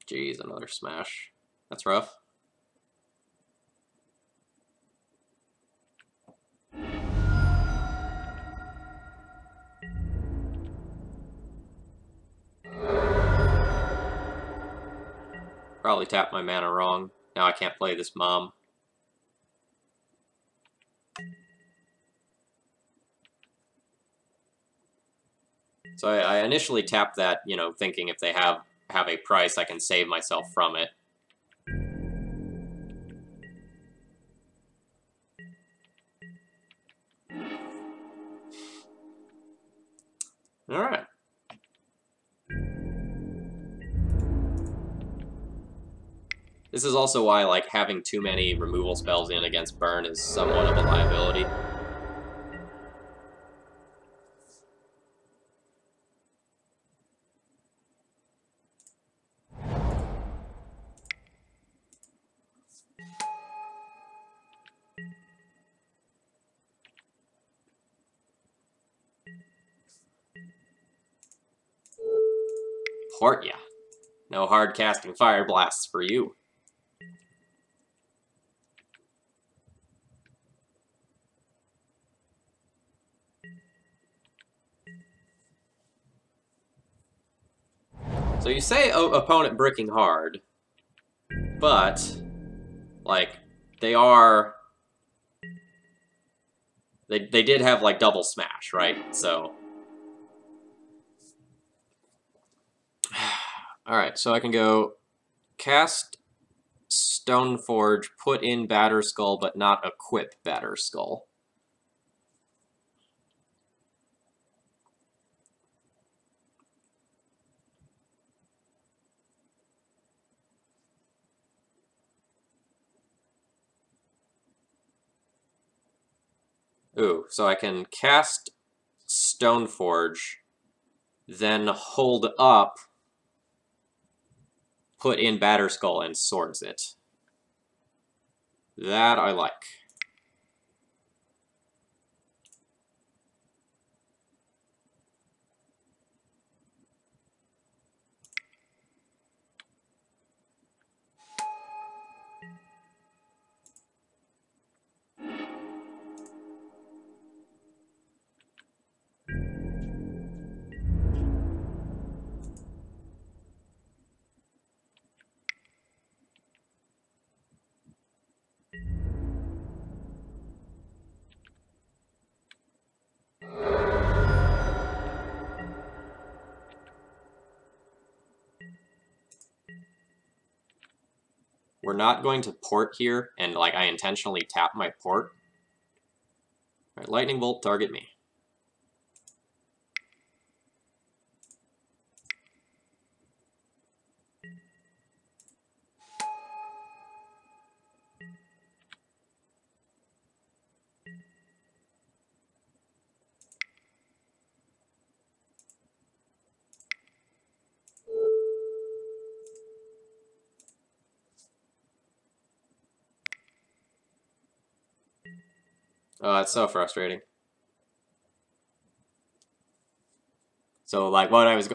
Jeez, another smash. That's rough. Probably tapped my mana wrong. Now I can't play this mom. So I initially tapped that, you know, thinking if they have a price, I can save myself from it. Alright. This is also why, like, having too many removal spells in against burn is somewhat of a liability. Port ya. No hard casting fire blasts for you. So you say opponent bricking hard, but, like, they did have, like, double smash, right? So... Alright, so I can go cast Stoneforge, put in Batterskull, but not equip Batterskull. Ooh, so I can cast Stoneforge, then hold up, put in Batterskull, and swords it. That I like. We're not going to port here, and, like, I intentionally tap my port. Alright, Lightning Bolt, target me. Oh, it's so frustrating. So, like, what I was,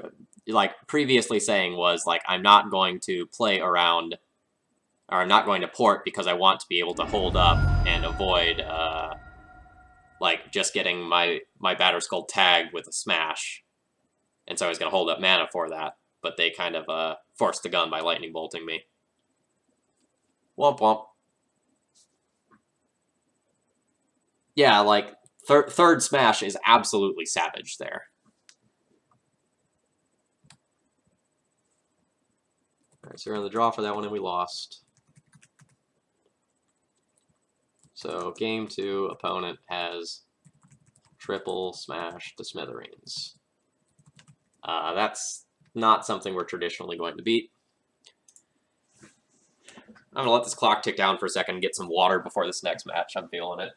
like, previously saying was, like, I'm not going to play around, or I'm not going to port because I want to be able to hold up and avoid, like, just getting my Batterskull tagged with a smash. And so I was going to hold up mana for that, but they kind of, forced the gun by lightning bolting me. Womp womp. Yeah, like, third smash is absolutely savage there. Alright, so we're on the draw for that one, and we lost. So, game 2, opponent has triple smash to smithereens. That's not something we're traditionally going to beat. I'm going to let this clock tick down for a second and get some water before this next match. I'm feeling it.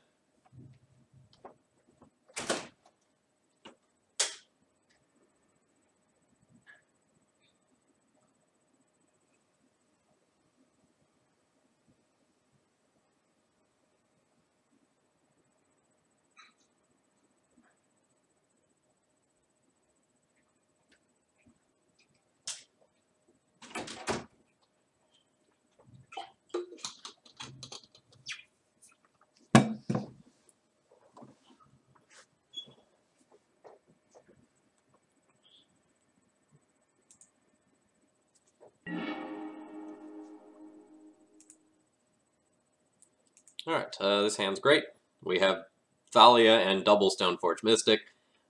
Alright, this hand's great. We have Thalia and double Stoneforge Mystic.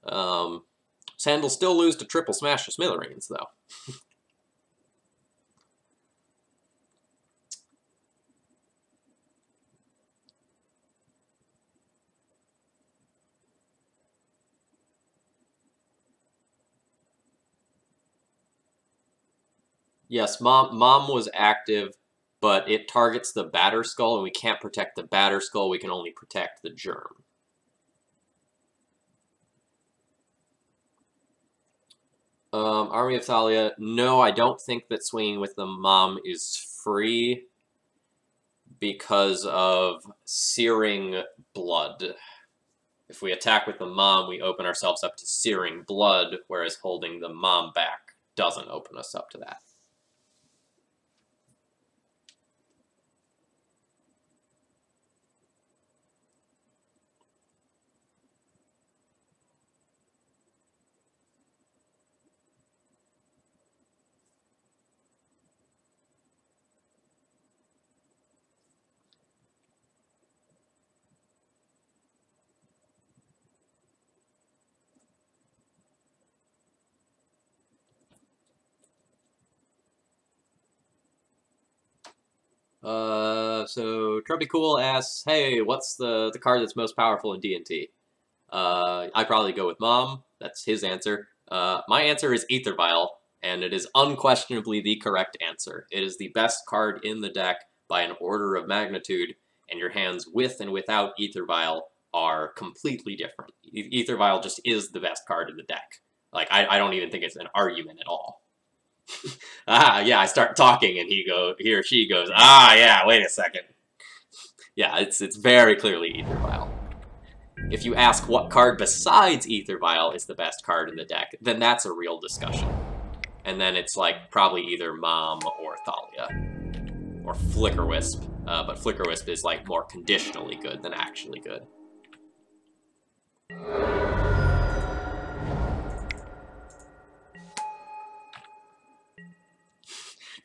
Sand will still lose to triple smash to smithereens, though. Yes, Mom was active, but it targets the Batterskull, and we can't protect the Batterskull, we can only protect the Germ. Army of Thalia, no, I don't think that swinging with the Mom is free because of Searing Blood. If we attack with the Mom, we open ourselves up to Searing Blood, whereas holding the Mom back doesn't open us up to that. So Cool asks, hey, what's the card that's most powerful in D&T? I probably go with Mom. That's his answer. My answer is Aether Vial, and it is unquestionably the correct answer. It is the best card in the deck by an order of magnitude, and your hands with and without Aether Vial are completely different. Aether Vial just is the best card in the deck. Like, I don't even think it's an argument at all. Yeah, I start talking and he or she goes, yeah, wait a second. Yeah, it's very clearly Aether Vial. If you ask what card besides Aether Vial is the best card in the deck, then that's a real discussion. And then it's like probably either Mom or Thalia. Or Flicker Wisp. But Flicker Wisp is like more conditionally good than actually good.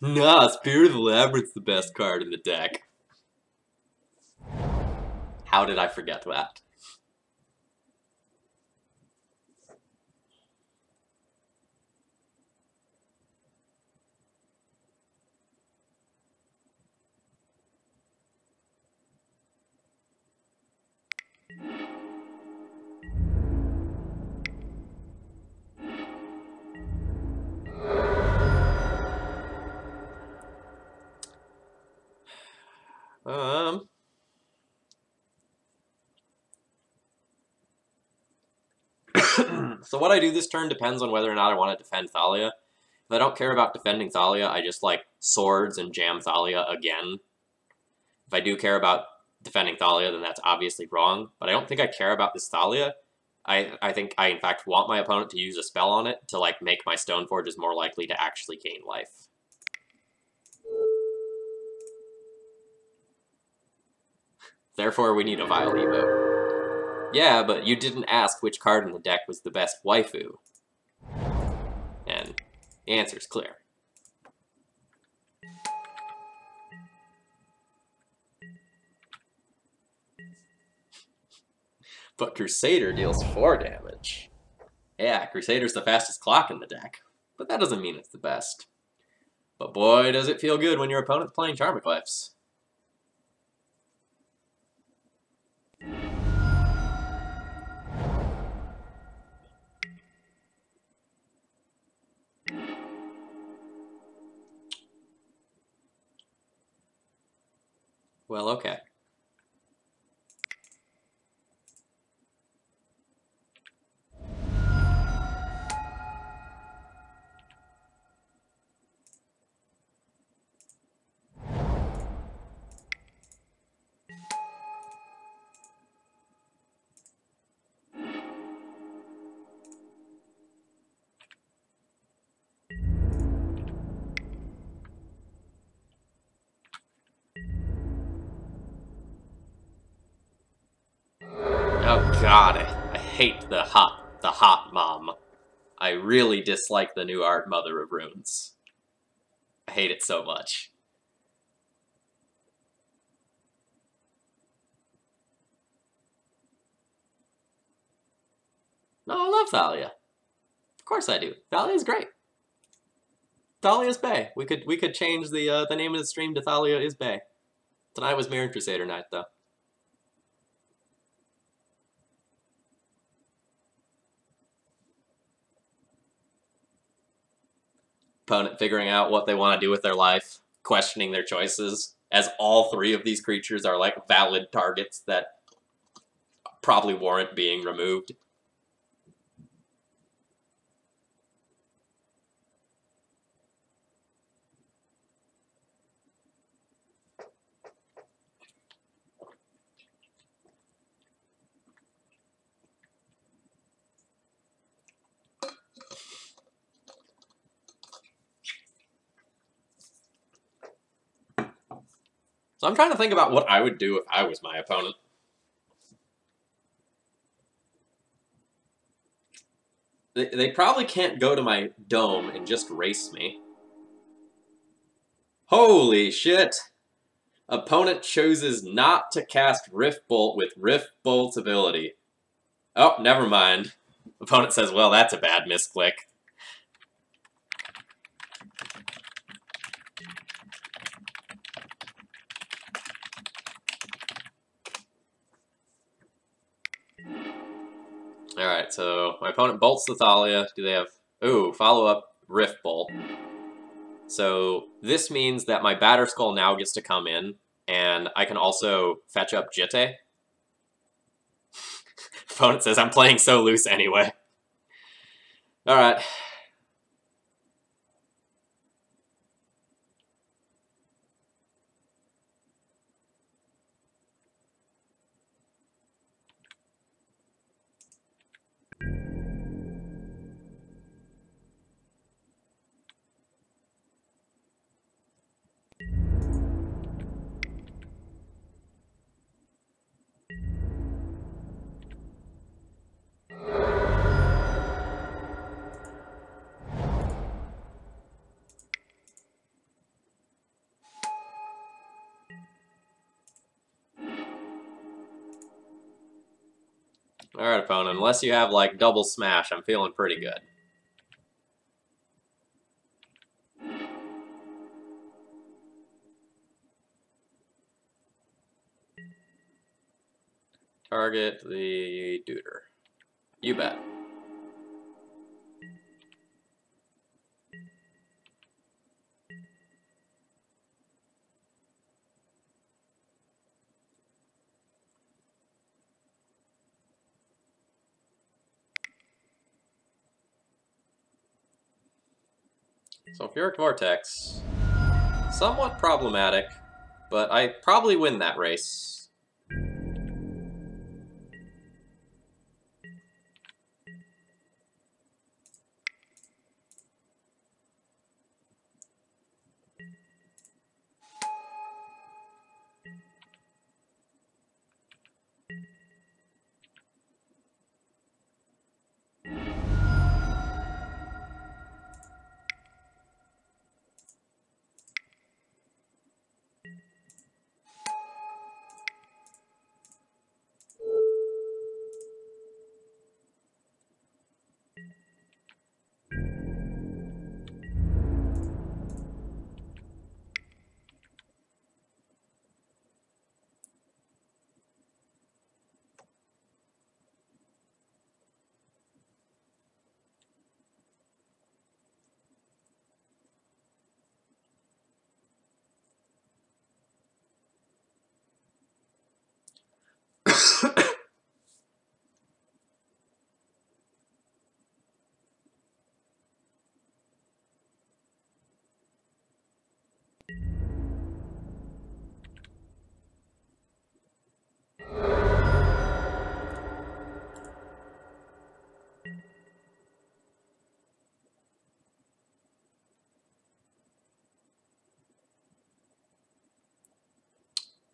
Nah, Spirit of the Labyrinth's the best card in the deck. How did I forget that? So what I do this turn depends on whether or not I want to defend Thalia. If I don't care about defending Thalia, I just like swords and jam Thalia again. If I do care about defending Thalia, then that's obviously wrong. But I don't think I care about this Thalia. I think I, in fact, want my opponent to use a spell on it to, like, make my Stoneforges more likely to actually gain life. Therefore, we need a Vile Evo. Yeah, but you didn't ask which card in the deck was the best waifu. And the answer's clear. But Crusader deals 4 damage. Yeah, Crusader's the fastest clock in the deck, but that doesn't mean it's the best. But boy, does it feel good when your opponent's playing Charmaclefs. Well, okay. Oh god, I hate the hot mom. I really dislike the new art Mother of Runes. I hate it so much. No, I love Thalia. Of course I do. Thalia's great. Thalia's Bay. We could change the name of the stream to Thalia is Bay. Tonight was Mirran Crusader night, though. Opponent figuring out what they want to do with their life, questioning their choices, as all 3 of these creatures are like valid targets that probably warrant being removed. So I'm trying to think about what I would do if I was my opponent. They probably can't go to my dome and just race me. Holy shit! Opponent chooses not to cast Rift Bolt with Rift Bolt's ability. Oh, never mind. Opponent says, well, that's a bad misclick. Alright, so my opponent bolts the Thalia. Do they have... Ooh, follow-up Rift Bolt. So this means that my Batterskull now gets to come in, and I can also fetch up Jitte. Opponent says, I'm playing so loose anyway. Alright. Alright, opponent, unless you have, like, double smash, I'm feeling pretty good. Target the Duder. You bet. Sulfuric Vortex. Somewhat problematic, but I probably win that race.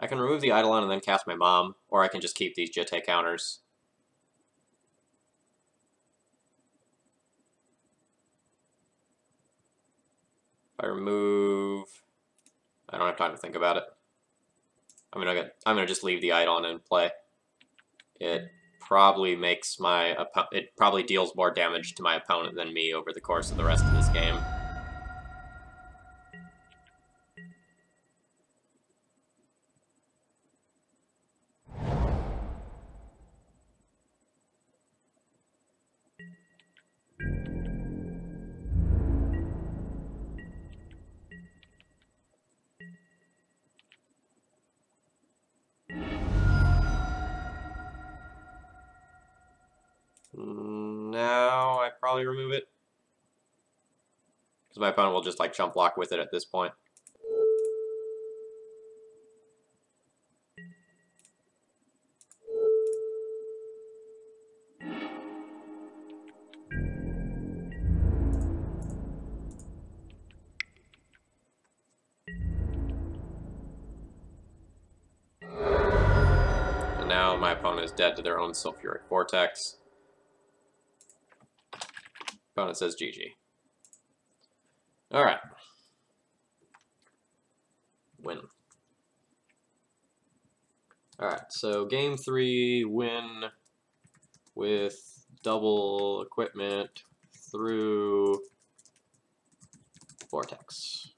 I can remove the Eidolon and then cast my Mom, or I can just keep these Jitte counters. If I remove... I don't have time to think about it. I'm gonna just leave the Eidolon in play. It probably makes it probably deals more damage to my opponent than me over the course of the rest of this game. Now I probably remove it. Because my opponent will just like chump block with it at this point. And now my opponent is dead to their own Sulfuric Vortex. Opponent says GG. Alright. Win. Alright, so game 3, win with double equipment through Vortex.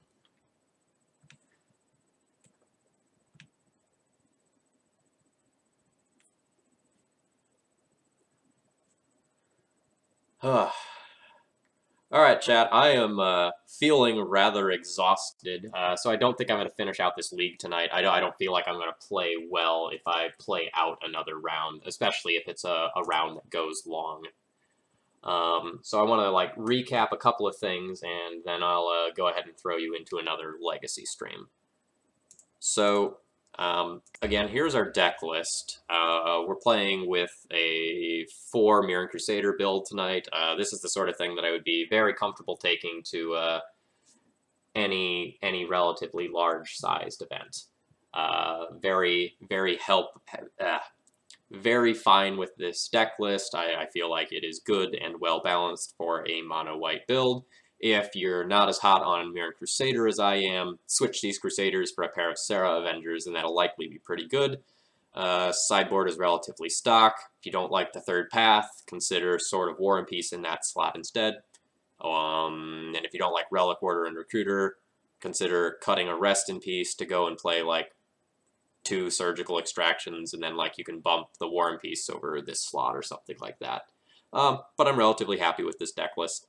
Alright, chat, I am feeling rather exhausted, so I don't think I'm going to finish out this league tonight. I don't feel like I'm going to play well if I play out another round, especially if it's a round that goes long. So I want to like recap a couple of things, and then I'll go ahead and throw you into another Legacy stream. So, again, here's our deck list. We're playing with a 4 Mirran Crusader build tonight. This is the sort of thing that I would be very comfortable taking to any relatively large-sized event. Very fine with this deck list. I feel like it is good and well-balanced for a mono-white build. If you're not as hot on Mirran Crusader as I am, switch these Crusaders for a pair of Serra Avengers, and that'll likely be pretty good. Sideboard is relatively stock. If you don't like the third path, consider Sword of War and Peace in that slot instead. And if you don't like Relic Order and Recruiter, consider cutting a Rest in Peace to go and play like 2 Surgical Extractions, and then like you can bump the War and Peace over this slot or something like that. But I'm relatively happy with this deck list.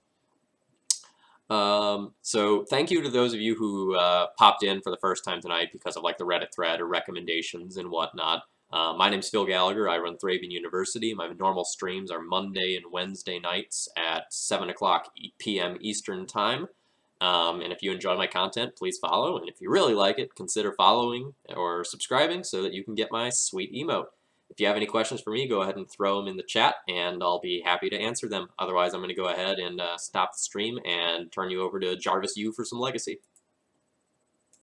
So thank you to those of you who popped in for the first time tonight because of like the Reddit thread or recommendations and whatnot. My name's Phil Gallagher. I run ThrabenU University. My normal streams are Monday and Wednesday nights at 7 o'clock p.m. Eastern Time. And if you enjoy my content, please follow. And if you really like it, consider following or subscribing so that you can get my sweet emote. If you have any questions for me, go ahead and throw them in the chat, and I'll be happy to answer them. Otherwise, I'm going to go ahead and stop the stream and turn you over to Jarvis U for some Legacy.